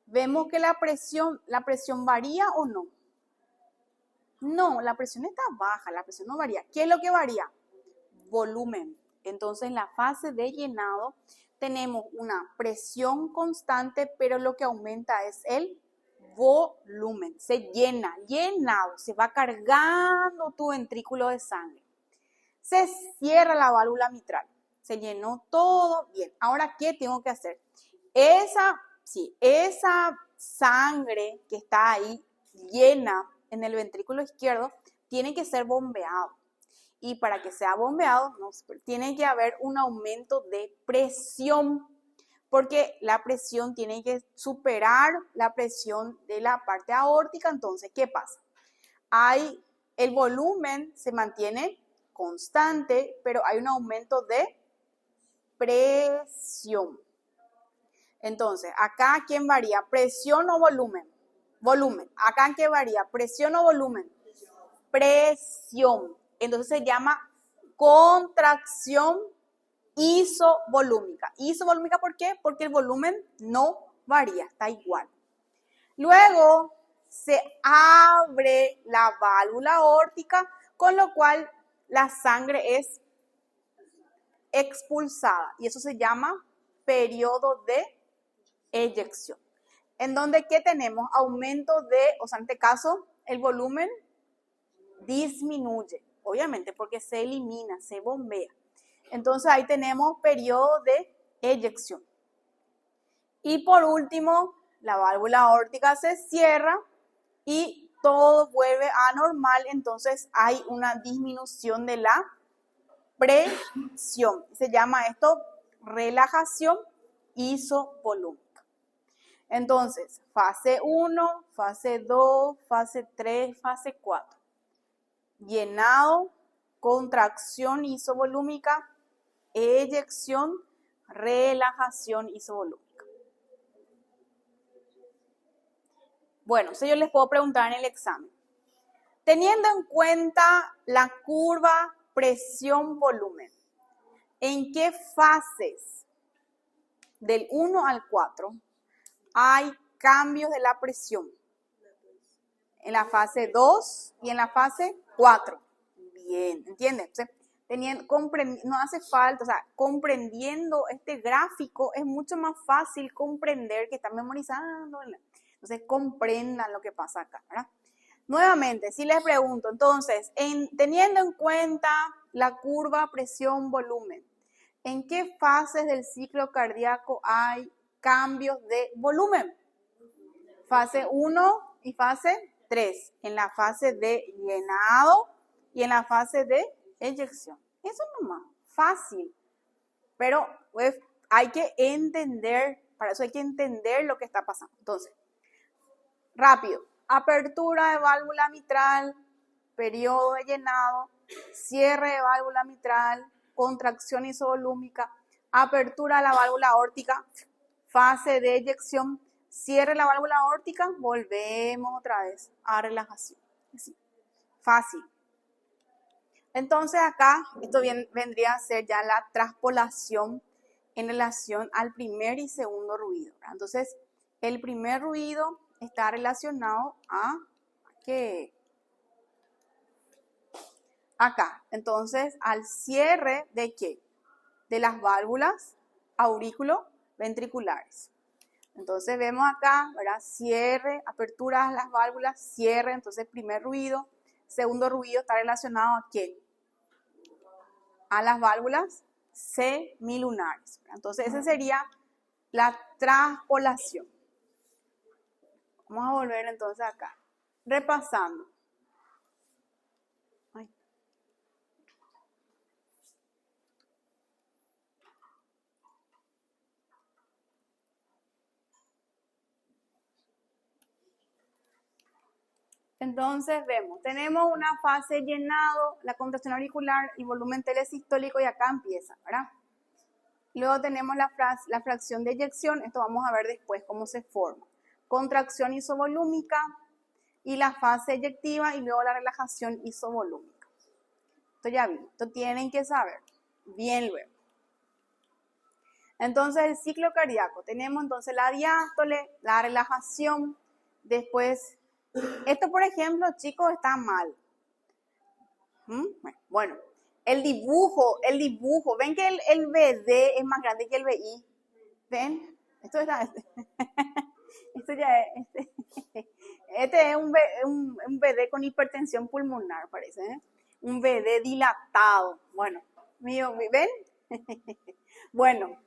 Vemos que la presión varía o no. No, la presión está baja, la presión no varía. ¿Qué es lo que varía? Volumen. Entonces, en la fase de llenado tenemos una presión constante, pero lo que aumenta es el volumen. Se llena, llenado, se va cargando tu ventrículo de sangre. Se cierra la válvula mitral. Se llenó todo bien. Ahora, ¿qué tengo que hacer? Esa sangre que está ahí llena en el ventrículo izquierdo tiene que ser bombeado. Y para que sea bombeado, tiene que haber un aumento de presión, porque la presión tiene que superar la presión de la parte aórtica. Entonces, ¿qué pasa? El volumen se mantiene constante, pero hay un aumento de presión. Entonces, acá, ¿quién varía? ¿Presión o volumen? Volumen. ¿Acá qué varía? ¿Presión o volumen? Presión. Entonces se llama contracción isovolúmica. ¿Isovolúmica por qué? Porque el volumen no varía, está igual. Luego se abre la válvula aórtica, con lo cual la sangre es expulsada. Y eso se llama periodo de eyección. En donde, ¿qué tenemos? Aumento en este caso, el volumen disminuye, obviamente, porque se elimina, se bombea. Entonces, ahí tenemos periodo de eyección. Y por último, la válvula aórtica se cierra y todo vuelve a normal. Entonces, hay una disminución de la presión. Se llama esto relajación isovolúmica. Entonces, fase 1, fase 2, fase 3, fase 4. Llenado, contracción isovolúmica, eyección, relajación isovolúmica. Bueno, eso yo les puedo preguntar en el examen. Teniendo en cuenta la curva presión-volumen, ¿en qué fases del 1 al 4 hay cambios de la presión? En la fase 2 y en la fase 4. Bien, ¿entienden? No hace falta, comprendiendo este gráfico es mucho más fácil comprender que están memorizando. Entonces, comprendan lo que pasa acá, ¿verdad? Nuevamente, si les pregunto, entonces, teniendo en cuenta la curva presión-volumen, ¿en qué fases del ciclo cardíaco hay cambios de volumen? Fase 1 y fase 3, en la fase de llenado y en la fase de eyección. Eso es nomás, fácil, pero pues, hay que entender, para eso hay que entender lo que está pasando. Entonces, rápido, apertura de válvula mitral, periodo de llenado, cierre de válvula mitral, contracción isovolúmica, apertura de la válvula aórtica, fase de eyección, cierre la válvula aórtica, volvemos otra vez a relajación. Así, fácil. Entonces acá, esto vendría a ser ya la traspolación en relación al primer y segundo ruido, ¿verdad? Entonces, el primer ruido está relacionado a ¿qué? Acá. Entonces, al cierre de ¿qué? De las válvulas aurículo-ventriculares. Entonces vemos acá, ¿verdad? Cierre, apertura de las válvulas, cierre. Entonces, primer ruido. Segundo ruido está relacionado a ¿qué? A las válvulas semilunares. Entonces, esa sería la traspolación. Vamos a volver entonces acá. Repasando. Ay. Entonces vemos, tenemos una fase llenado, la contracción auricular y volumen telesistólico y acá empieza, ¿verdad? Luego tenemos la fracción de eyección, esto vamos a ver después cómo se forma. Contracción isovolúmica y la fase eyectiva y luego la relajación isovolúmica. Esto ya vi, esto tienen que saber bien luego. Entonces el ciclo cardíaco, tenemos entonces la diástole, la relajación, después, esto por ejemplo chicos está mal. Bueno, el dibujo, ven que el BD es más grande que el BI, ¿ven? Esto ya es, este es un BD con hipertensión pulmonar, parece, ¿eh? Un BD dilatado, bueno, ¿ven? Bueno,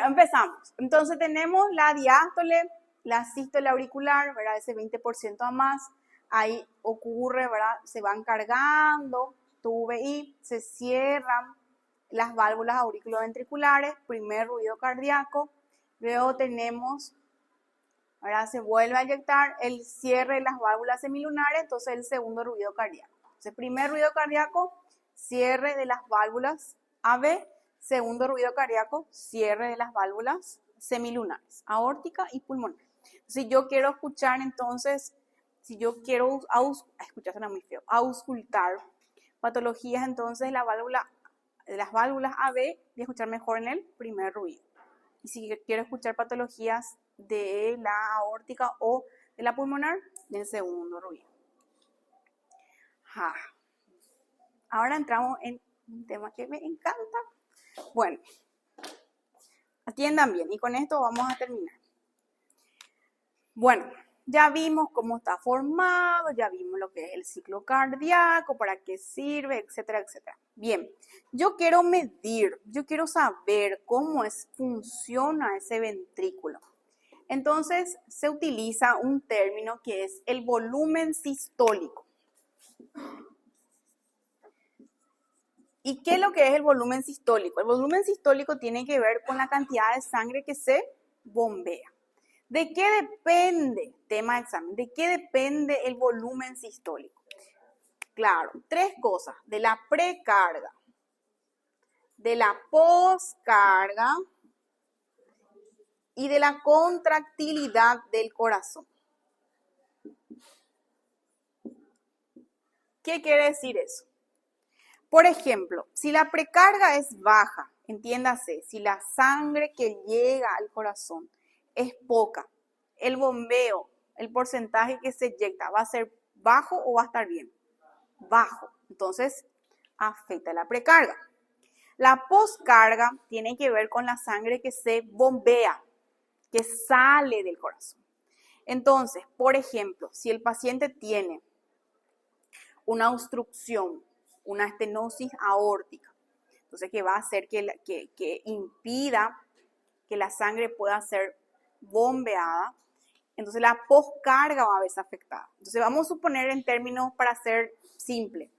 empezamos. Entonces tenemos la diástole, la sístole auricular, ¿verdad? Ese 20% a más. Ahí ocurre, ¿verdad? Se van cargando tu VI, se cierran las válvulas auriculoventriculares, primer ruido cardíaco. Luego tenemos, ¿verdad? Se vuelve a inyectar el cierre de las válvulas semilunares, entonces el segundo ruido cardíaco. Entonces, primer ruido cardíaco, cierre de las válvulas AB. Segundo ruido cardíaco, cierre de las válvulas semilunares, aórtica y pulmonar. Si yo quiero escuchar entonces, si yo quiero escuchar suena muy feo, auscultar patologías entonces de las válvulas AB, voy a escuchar mejor en el primer ruido. Y si quiero escuchar patologías de la aórtica o de la pulmonar, en el segundo ruido. Ahora entramos en un tema que me encanta. Bueno, atiendan bien y con esto vamos a terminar. Bueno, ya vimos cómo está formado, ya vimos lo que es el ciclo cardíaco, para qué sirve, etcétera, etcétera. Bien, yo quiero medir, yo quiero saber cómo funciona ese ventrículo. Entonces se utiliza un término que es el volumen sistólico. ¿Y qué es lo que es el volumen sistólico? El volumen sistólico tiene que ver con la cantidad de sangre que se bombea. ¿De qué depende, tema de examen, de qué depende el volumen sistólico? Claro, tres cosas, de la precarga, de la poscarga y de la contractilidad del corazón. ¿Qué quiere decir eso? Por ejemplo, si la precarga es baja, entiéndase, si la sangre que llega al corazón es poca, el bombeo, el porcentaje que se inyecta, ¿va a ser bajo o va a estar bien? Bajo. Entonces, afecta la precarga. La poscarga tiene que ver con la sangre que se bombea, que sale del corazón. Entonces, por ejemplo, si el paciente tiene una obstrucción, una estenosis aórtica, entonces que va a hacer que impida que la sangre pueda ser bombeada, entonces la poscarga va a verse afectada. Entonces vamos a suponer en términos para ser simple,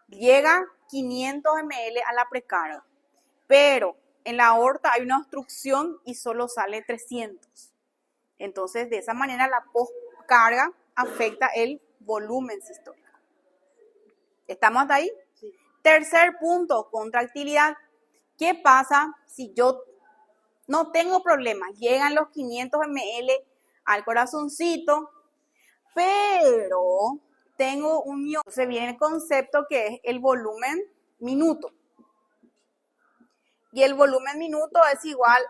llega 500 ml a la precarga, pero en la aorta hay una obstrucción y solo sale 300. Entonces de esa manera la poscarga afecta el volumen sistólico. ¿Estamos hasta ahí? Sí. Tercer punto, contractilidad. ¿Qué pasa si yo no tengo problemas? Llegan los 500 ml al corazoncito, pero tengo un mioma. Entonces viene el concepto que es el volumen minuto. Y el volumen minuto es igual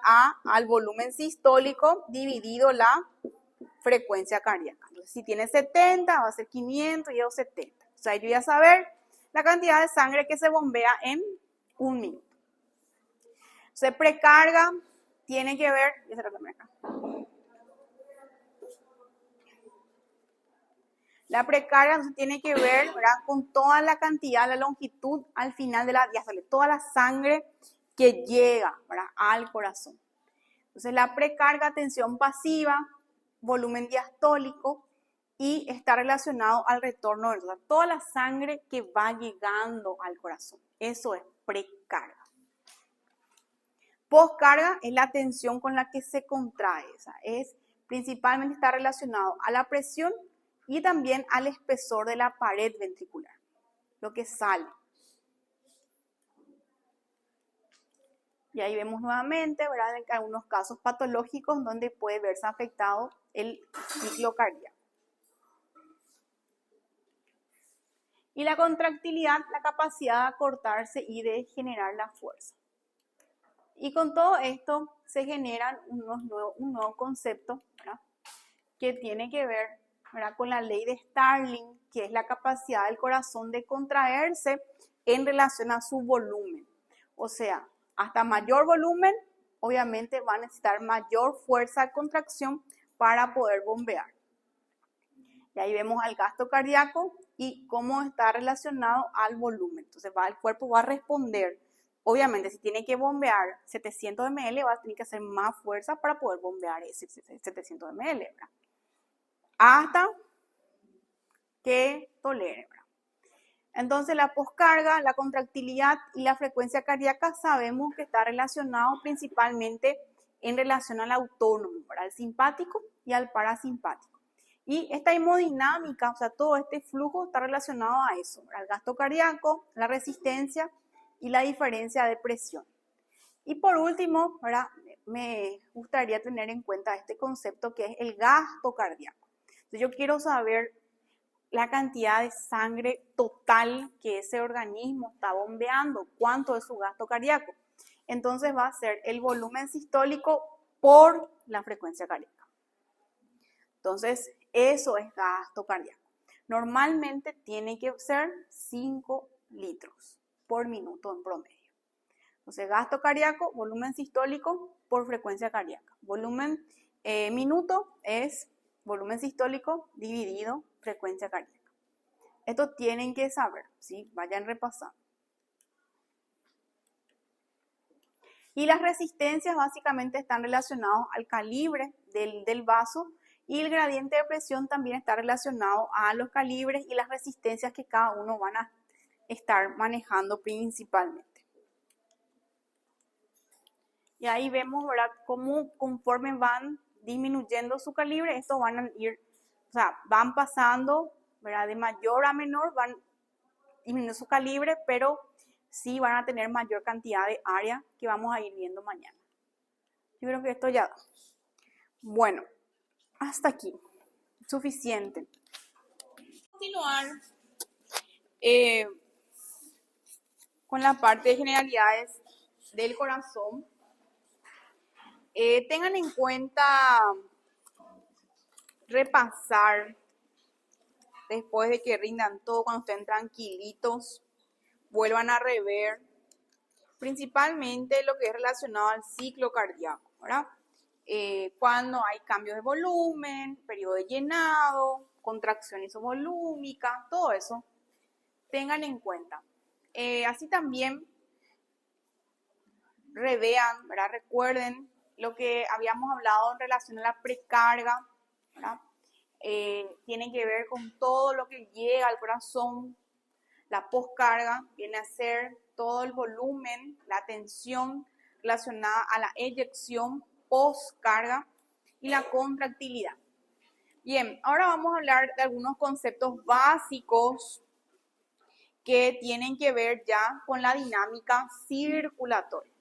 al volumen sistólico dividido la frecuencia cardíaca. Entonces, si tiene 70, va a ser 500 y yo 70. O sea, yo voy a saber la cantidad de sangre que se bombea en un minuto. Se precarga, tiene que ver, La precarga entonces tiene que ver, ¿verdad?, con toda la cantidad, la longitud al final de la diástole, toda la sangre que llega, ¿verdad?, al corazón. Entonces la precarga, tensión pasiva, volumen diastólico y está relacionado al retorno de toda la sangre que va llegando al corazón. Eso es precarga. Postcarga es la tensión con la que se contrae, o sea, principalmente está relacionado a la presión y también al espesor de la pared ventricular, lo que sale. Y ahí vemos nuevamente, ¿verdad?, en algunos casos patológicos donde puede verse afectado el ciclo cardíaco. Y la contractilidad, la capacidad de acortarse y de generar la fuerza. Y con todo esto se generan un nuevo concepto, ¿verdad?, que tiene que ver, ¿verdad?, con la ley de Starling, que es la capacidad del corazón de contraerse en relación a su volumen. O sea, hasta mayor volumen, obviamente va a necesitar mayor fuerza de contracción para poder bombear. Y ahí vemos al gasto cardíaco y cómo está relacionado al volumen. Entonces el cuerpo va a responder. Obviamente, si tiene que bombear 700 ml, va a tener que hacer más fuerza para poder bombear ese 700 ml, ¿verdad?, hasta que tolere, ¿verdad? Entonces la poscarga, la contractilidad y la frecuencia cardíaca sabemos que está relacionado principalmente en relación al autónomo, ¿verdad?, al simpático y al parasimpático. Y esta hemodinámica, o sea, todo este flujo está relacionado a eso, ¿verdad?, al gasto cardíaco, la resistencia y la diferencia de presión. Y por último, ¿verdad?, me gustaría tener en cuenta este concepto que es el gasto cardíaco. Entonces yo quiero saber la cantidad de sangre total que ese organismo está bombeando, cuánto es su gasto cardíaco. Entonces va a ser el volumen sistólico por la frecuencia cardíaca. Entonces eso es gasto cardíaco. Normalmente tiene que ser 5 litros por minuto en promedio. Entonces gasto cardíaco, volumen sistólico por frecuencia cardíaca. Volumen minuto es volumen sistólico dividido frecuencia cardíaca. Esto tienen que saber, ¿sí? Vayan repasando. Y las resistencias básicamente están relacionadas al calibre del vaso y el gradiente de presión también está relacionado a los calibres y las resistencias que cada uno van a estar manejando principalmente. Y ahí vemos, ¿verdad?, cómo conforme van disminuyendo su calibre, estos van a ir, o sea, van pasando, ¿verdad?, de mayor a menor, van disminuyendo su calibre, pero sí van a tener mayor cantidad de área que vamos a ir viendo mañana. Yo creo que esto ya da. Bueno, hasta aquí. Suficiente. Continuar con la parte de generalidades del corazón. Tengan en cuenta repasar después de que rindan todo, cuando estén tranquilitos, vuelvan a rever principalmente lo que es relacionado al ciclo cardíaco, ¿verdad? Cuando hay cambios de volumen, periodo de llenado, contracción isovolúmica, todo eso, tengan en cuenta. Así también revean, ¿verdad?, recuerden lo que habíamos hablado en relación a la precarga, ¿verdad? Tiene que ver con todo lo que llega al corazón. La poscarga viene a ser todo el volumen, la tensión relacionada a la eyección, poscarga y la contractilidad. Bien, ahora vamos a hablar de algunos conceptos básicos que tienen que ver ya con la dinámica circulatoria.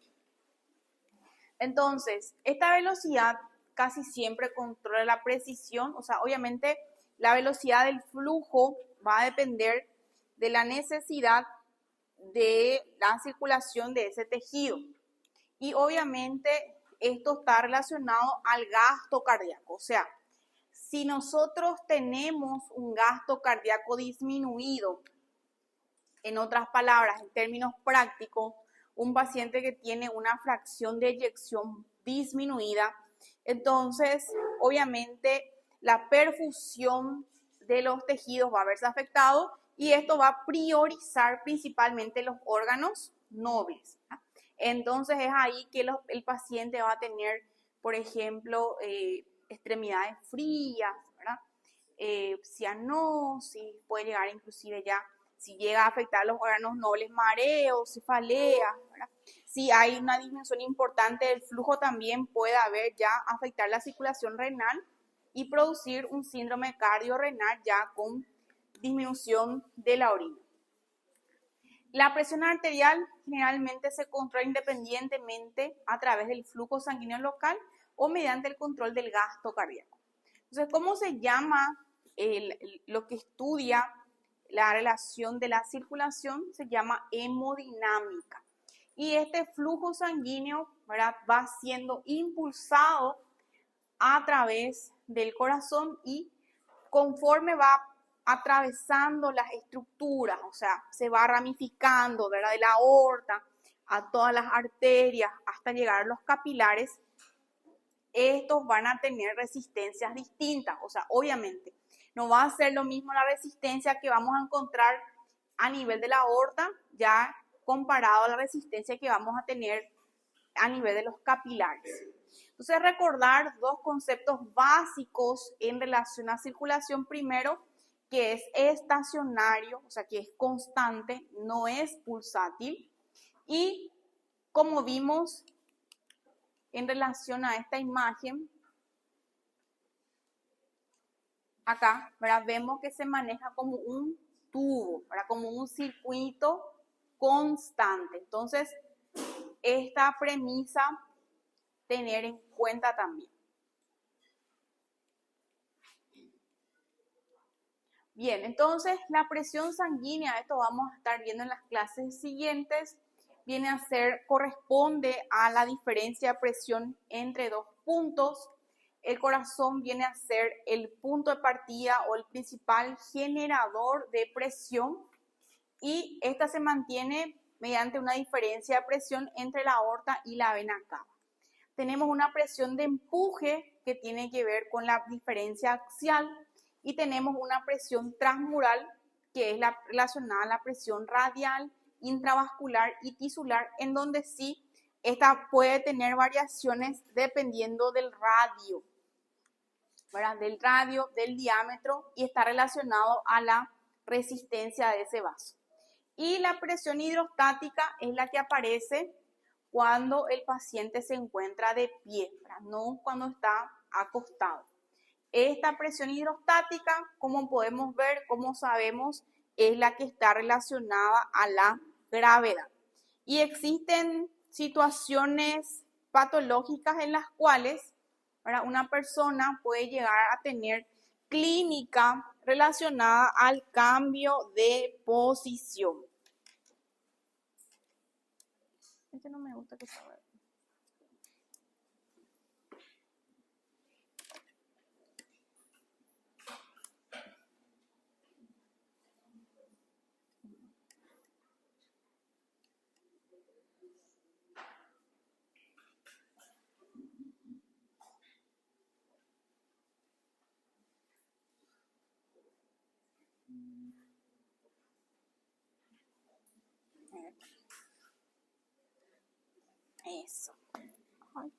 Entonces, esta velocidad casi siempre controla la precisión, o sea, obviamente la velocidad del flujo va a depender de la necesidad de la circulación de ese tejido. Y obviamente esto está relacionado al gasto cardíaco, o sea, si nosotros tenemos un gasto cardíaco disminuido, en otras palabras, en términos prácticos, un paciente que tiene una fracción de eyección disminuida, entonces obviamente la perfusión de los tejidos va a verse afectado y esto va a priorizar principalmente los órganos nobles, ¿verdad? Entonces es ahí que el paciente va a tener, por ejemplo, extremidades frías, ¿verdad? Cianosis, puede llegar inclusive ya, si llega a afectar los órganos nobles, mareos, cefaleas, ¿verdad? Si hay una disminución importante del flujo, también puede haber ya afectar la circulación renal y producir un síndrome cardiorrenal ya con disminución de la orina. La presión arterial generalmente se controla independientemente a través del flujo sanguíneo local o mediante el control del gasto cardíaco. Entonces, ¿cómo se llama lo que estudia la relación de la circulación? Se llama hemodinámica. Y este flujo sanguíneo, ¿verdad?, va siendo impulsado a través del corazón y conforme va atravesando las estructuras, o sea, se va ramificando, ¿verdad?, de la aorta a todas las arterias hasta llegar a los capilares, estos van a tener resistencias distintas, o sea, obviamente no va a ser lo mismo la resistencia que vamos a encontrar a nivel de la aorta, ya comparado a la resistencia que vamos a tener a nivel de los capilares. Entonces, recordar dos conceptos básicos en relación a circulación. Primero, que es estacionario, o sea, que es constante, no es pulsátil. Y como vimos en relación a esta imagen, acá, ¿verdad?, vemos que se maneja como un tubo, ¿verdad?, como un circuito constante. Entonces, esta premisa tener en cuenta también. Bien, entonces la presión sanguínea, esto vamos a estar viendo en las clases siguientes, viene a ser, corresponde a la diferencia de presión entre dos puntos. El corazón viene a ser el punto de partida o el principal generador de presión y esta se mantiene mediante una diferencia de presión entre la aorta y la vena cava. Tenemos una presión de empuje que tiene que ver con la diferencia axial y tenemos una presión transmural que es relacionada a la presión radial, intravascular y tisular, en donde sí, esta puede tener variaciones dependiendo del radio, ¿verdad?, del radio, del diámetro, y está relacionado a la resistencia de ese vaso. Y la presión hidrostática es la que aparece cuando el paciente se encuentra de pie, ¿verdad?, no cuando está acostado. Esta presión hidrostática, como podemos ver, como sabemos, es la que está relacionada a la gravedad. Y existen situaciones patológicas en las cuales, ¿verdad?, una persona puede llegar a tener clínica relacionada al cambio de posición. Este no me gusta que salga. Eso. Ay.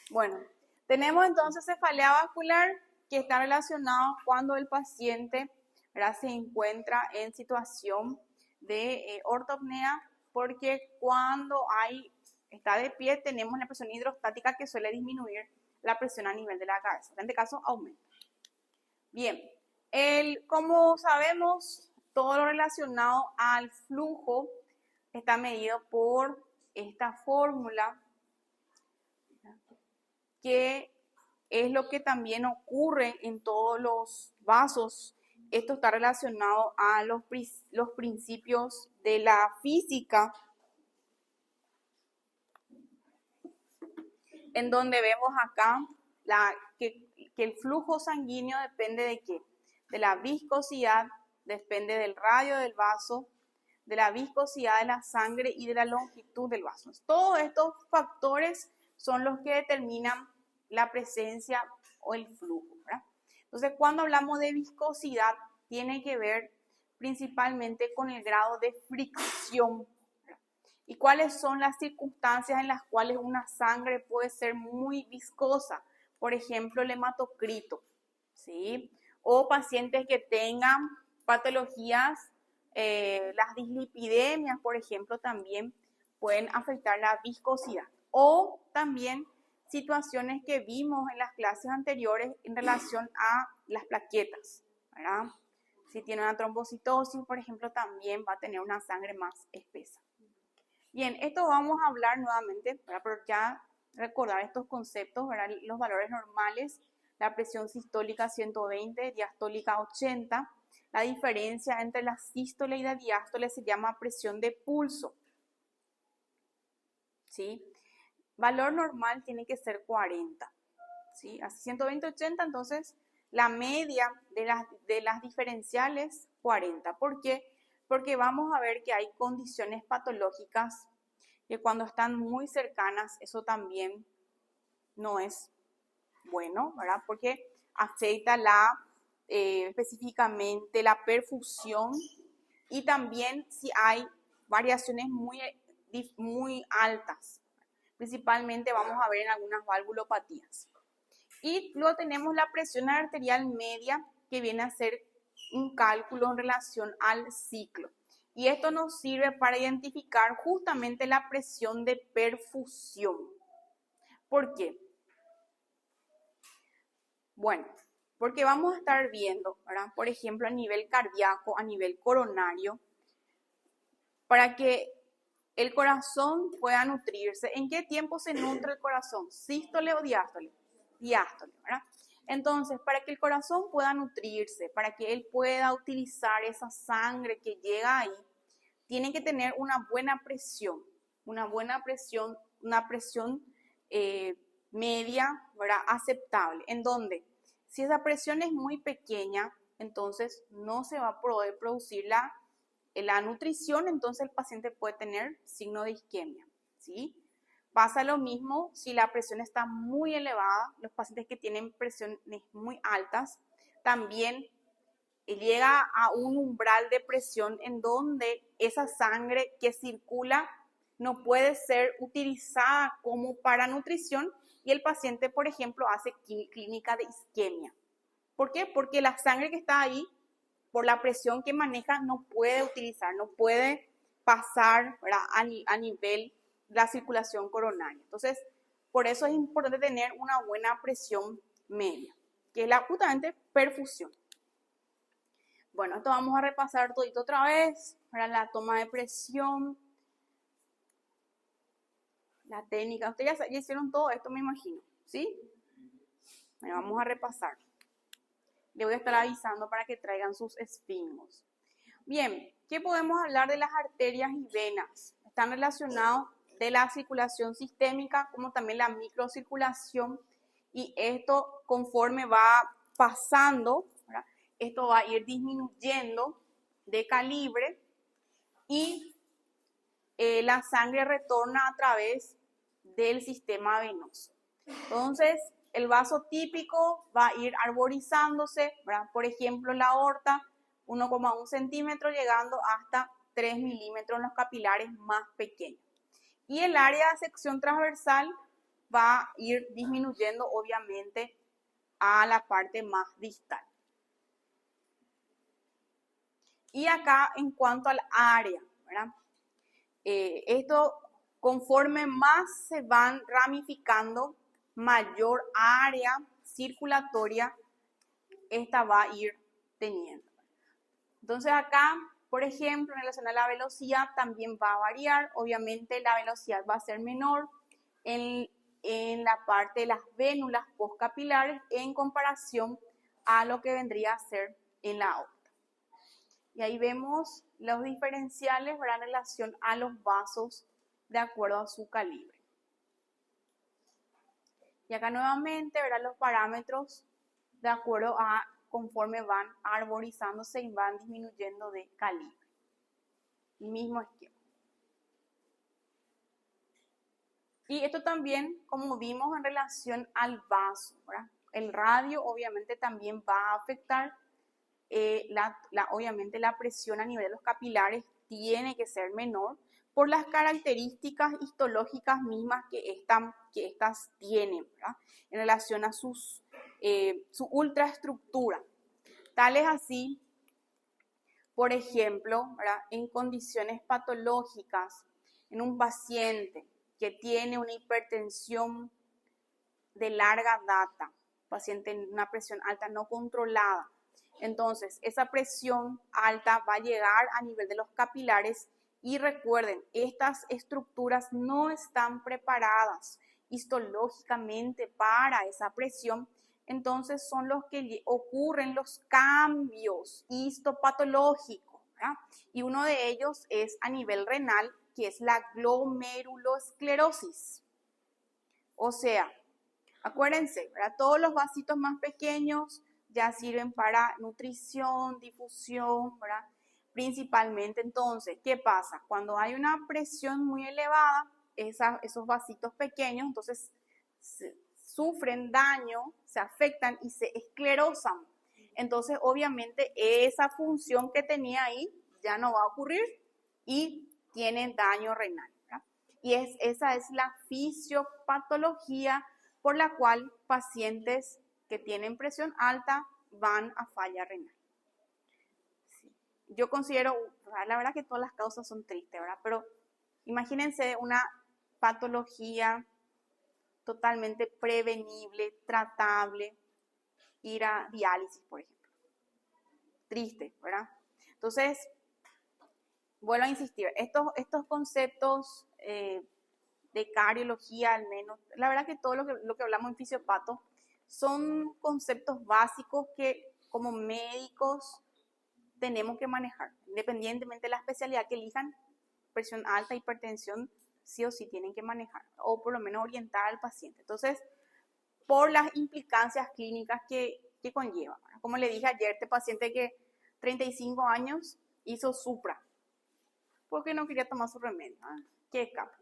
Bueno, tenemos entonces cefalea vascular que está relacionado cuando el paciente, ¿verdad?, se encuentra en situación de ortopnea, porque cuando está de pie tenemos la presión hidrostática que suele disminuir la presión a nivel de la cabeza. En este caso aumenta. Bien, como sabemos, todo lo relacionado al flujo está medido por esta fórmula, que es lo que también ocurre en todos los vasos. Esto está relacionado a los principios de la física, en donde vemos acá que el flujo sanguíneo depende de qué, de la viscosidad, depende del radio del vaso, de la viscosidad de la sangre y de la longitud del vaso. Todos estos factores son los que determinan la presencia o el flujo, ¿verdad? Entonces, cuando hablamos de viscosidad, tiene que ver principalmente con el grado de fricción. ¿Y cuáles son las circunstancias en las cuales una sangre puede ser muy viscosa? Por ejemplo, el hematocrito, ¿sí? O pacientes que tengan patologías, las dislipidemias, por ejemplo, también pueden afectar la viscosidad. O también situaciones que vimos en las clases anteriores en relación a las plaquetas, ¿verdad? Si tiene una trombocitosis, por ejemplo, también va a tener una sangre más espesa. Bien, esto vamos a hablar nuevamente, para ya recordar estos conceptos, ¿verdad? Los valores normales, la presión sistólica 120, diastólica 80. La diferencia entre la sístole y la diástole se llama presión de pulso, ¿sí? Valor normal tiene que ser 40, ¿sí? Así 120, 80, entonces la media de las diferenciales 40. ¿Por qué? Porque vamos a ver que hay condiciones patológicas que cuando están muy cercanas, eso también no es bueno, ¿verdad? Porque afecta específicamente la perfusión y también si hay variaciones muy altas. Principalmente vamos a ver en algunas valvulopatías. Y luego tenemos la presión arterial media, que viene a ser un cálculo en relación al ciclo. Y esto nos sirve para identificar justamente la presión de perfusión. ¿Por qué? Bueno, porque vamos a estar viendo, ¿verdad? Por ejemplo, a nivel cardíaco, a nivel coronario, para que el corazón pueda nutrirse. ¿En qué tiempo se nutre el corazón? ¿Sístole o diástole? Diástole, ¿verdad? Entonces, para que el corazón pueda nutrirse, para que él pueda utilizar esa sangre que llega ahí, tiene que tener una buena presión, una presión media, ¿verdad? Aceptable. ¿En dónde? Si esa presión es muy pequeña, entonces no se va a poder producir la nutrición, entonces el paciente puede tener signo de isquemia, ¿sí? Pasa lo mismo si la presión está muy elevada, los pacientes que tienen presiones muy altas, también llega a un umbral de presión en donde esa sangre que circula no puede ser utilizada como para nutrición y el paciente, por ejemplo, hace clínica de isquemia. ¿Por qué? Porque la sangre que está ahí, por la presión que maneja, no puede utilizar, no puede pasar, ¿verdad? A nivel de la circulación coronaria. Entonces, por eso es importante tener una buena presión media, que es justamente perfusión. Bueno, esto vamos a repasar todito otra vez, para la toma de presión, la técnica. Ustedes ya hicieron todo esto, me imagino, ¿sí? Bueno, vamos a repasar. Le voy a estar avisando para que traigan sus esfingos. Bien, ¿qué podemos hablar de las arterias y venas? Están relacionados de la circulación sistémica como también la microcirculación y esto conforme va pasando, ¿verdad? Esto va a ir disminuyendo de calibre y la sangre retorna a través del sistema venoso. Entonces, el vaso típico va a ir arborizándose, ¿verdad? Por ejemplo, la aorta, 1,1 centímetro, llegando hasta 3 milímetros en los capilares más pequeños. Y el área de sección transversal va a ir disminuyendo, obviamente, a la parte más distal. Y acá, en cuanto al área, ¿verdad? Esto, conforme más se van ramificando, mayor área circulatoria esta va a ir teniendo. Entonces acá, por ejemplo, en relación a la velocidad también va a variar. Obviamente la velocidad va a ser menor en la parte de las vénulas postcapilares en comparación a lo que vendría a ser en la aorta. Y ahí vemos los diferenciales, ¿verdad? En relación a los vasos de acuerdo a su calibre. Y acá nuevamente, ¿verdad? Los parámetros de acuerdo a conforme van arborizándose y van disminuyendo de calibre. El mismo esquema. Y esto también, como vimos en relación al vaso, ¿verdad? el radio obviamente también va a afectar. Obviamente la presión a nivel de los capilares tiene que ser menor por las características histológicas mismas que estas tienen, ¿verdad? En relación a su ultraestructura. Tal es así, por ejemplo, ¿verdad? En condiciones patológicas, en un paciente que tiene una hipertensión de larga data, paciente en una presión alta no controlada, entonces esa presión alta va a llegar a nivel de los capilares y recuerden, estas estructuras no están preparadas histológicamente para esa presión, entonces son los que ocurren los cambios histopatológicos, ¿verdad? Y uno de ellos es a nivel renal, que es la glomerulosclerosis. O sea, acuérdense, ¿verdad? Todos los vasitos más pequeños ya sirven para nutrición, difusión, ¿verdad? Principalmente. Entonces, ¿qué pasa? Cuando hay una presión muy elevada, esos vasitos pequeños, entonces sufren daño, se afectan y se esclerosan. Entonces, obviamente, esa función que tenía ahí ya no va a ocurrir y tienen daño renal, ¿verdad? Y esa es la fisiopatología por la cual pacientes que tienen presión alta van a falla renal. Sí. Yo considero, la verdad que todas las causas son tristes, ¿verdad? Pero imagínense una patología totalmente prevenible, tratable, ir a diálisis, por ejemplo. Triste, ¿verdad? Entonces, vuelvo a insistir, estos conceptos de cardiología al menos, la verdad que todo lo que hablamos en fisiopato son conceptos básicos que como médicos tenemos que manejar, independientemente de la especialidad que elijan, presión alta, hipertensión, sí o sí tienen que manejar, o por lo menos orientar al paciente. Entonces, por las implicancias clínicas que conlleva. Como le dije ayer, este paciente que 35 años hizo supra, porque no quería tomar su remedio. Qué escape.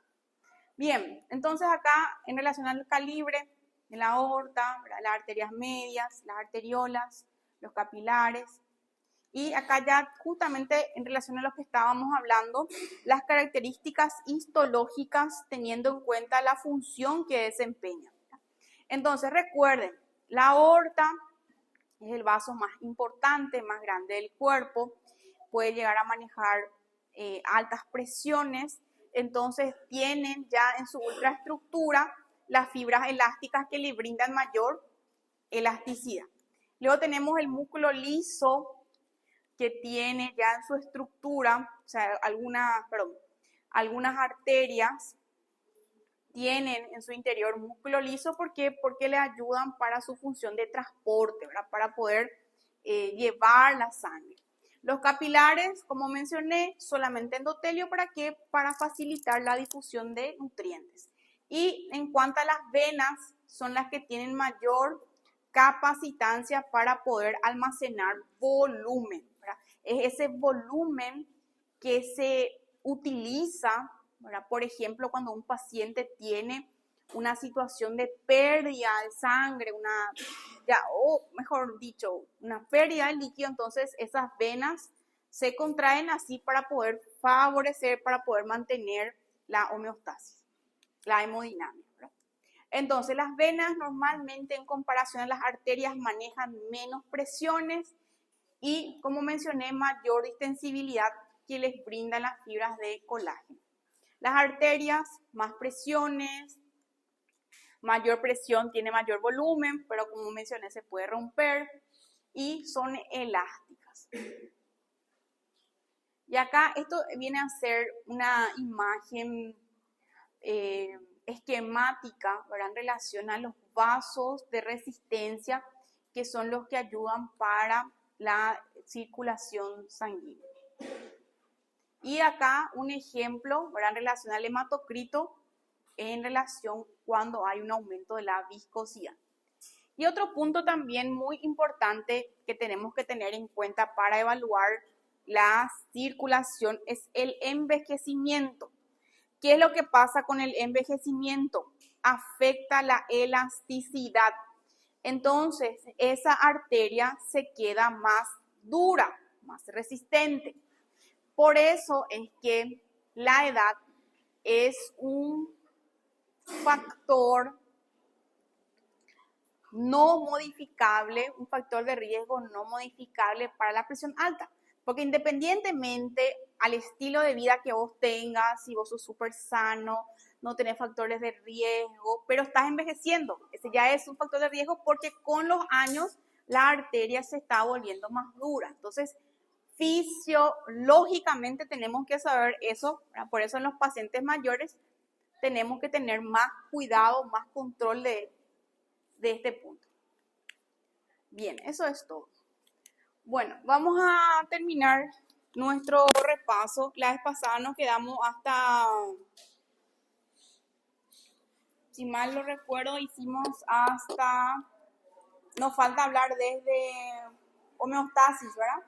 Bien, entonces acá en relación al calibre de la aorta, ¿verdad? Las arterias medias, las arteriolas, los capilares. Y acá ya justamente en relación a lo que estábamos hablando, las características histológicas teniendo en cuenta la función que desempeña. Entonces recuerden, la aorta es el vaso más importante, más grande del cuerpo, puede llegar a manejar altas presiones, entonces tienen ya en su ultraestructura las fibras elásticas que le brindan mayor elasticidad. Luego tenemos el músculo liso que tiene ya en su estructura, o sea, algunas arterias tienen en su interior músculo liso. ¿Por qué? Porque le ayudan para su función de transporte, ¿verdad? Para poder llevar la sangre. Los capilares, como mencioné, solamente endotelio, ¿para qué? Para facilitar la difusión de nutrientes. Y en cuanto a las venas, son las que tienen mayor capacitancia para poder almacenar volumen, ¿verdad? Es ese volumen que se utiliza, ¿verdad? Por ejemplo, cuando un paciente tiene una situación de pérdida de sangre, mejor dicho, una pérdida de líquido, entonces esas venas se contraen así para poder favorecer, para poder mantener la homeostasis, la hemodinámica, ¿verdad? Entonces las venas normalmente en comparación a las arterias manejan menos presiones y, como mencioné, mayor distensibilidad que les brindan las fibras de colágeno. Las arterias, más presiones, mayor presión tiene mayor volumen, pero como mencioné se puede romper y son elásticas. Y acá esto viene a ser una imagen esquemática, ¿verdad? En relación a los vasos de resistencia que son los que ayudan para la circulación sanguínea. Y acá un ejemplo, ¿verdad? En relación al hematocrito, en relación cuando hay un aumento de la viscosidad. Y otro punto también muy importante que tenemos que tener en cuenta para evaluar la circulación es el envejecimiento. ¿Qué es lo que pasa con el envejecimiento? Afecta la elasticidad. entonces esa arteria se queda más dura, más resistente. Por eso es que la edad es un factor no modificable, un factor de riesgo no modificable para la presión alta. Porque independientemente al estilo de vida que vos tengas, si vos sos súper sano, no tenés factores de riesgo, pero estás envejeciendo, ese ya es un factor de riesgo porque con los años la arteria se está volviendo más dura. Entonces, fisiológicamente tenemos que saber eso, ¿verdad? Por eso en los pacientes mayores tenemos que tener más cuidado, más control de este punto. Bien, eso es todo. Bueno, vamos a terminar nuestro repaso. La vez pasada nos quedamos hasta, si mal lo recuerdo, hicimos hasta, nos falta hablar desde homeostasis, ¿verdad?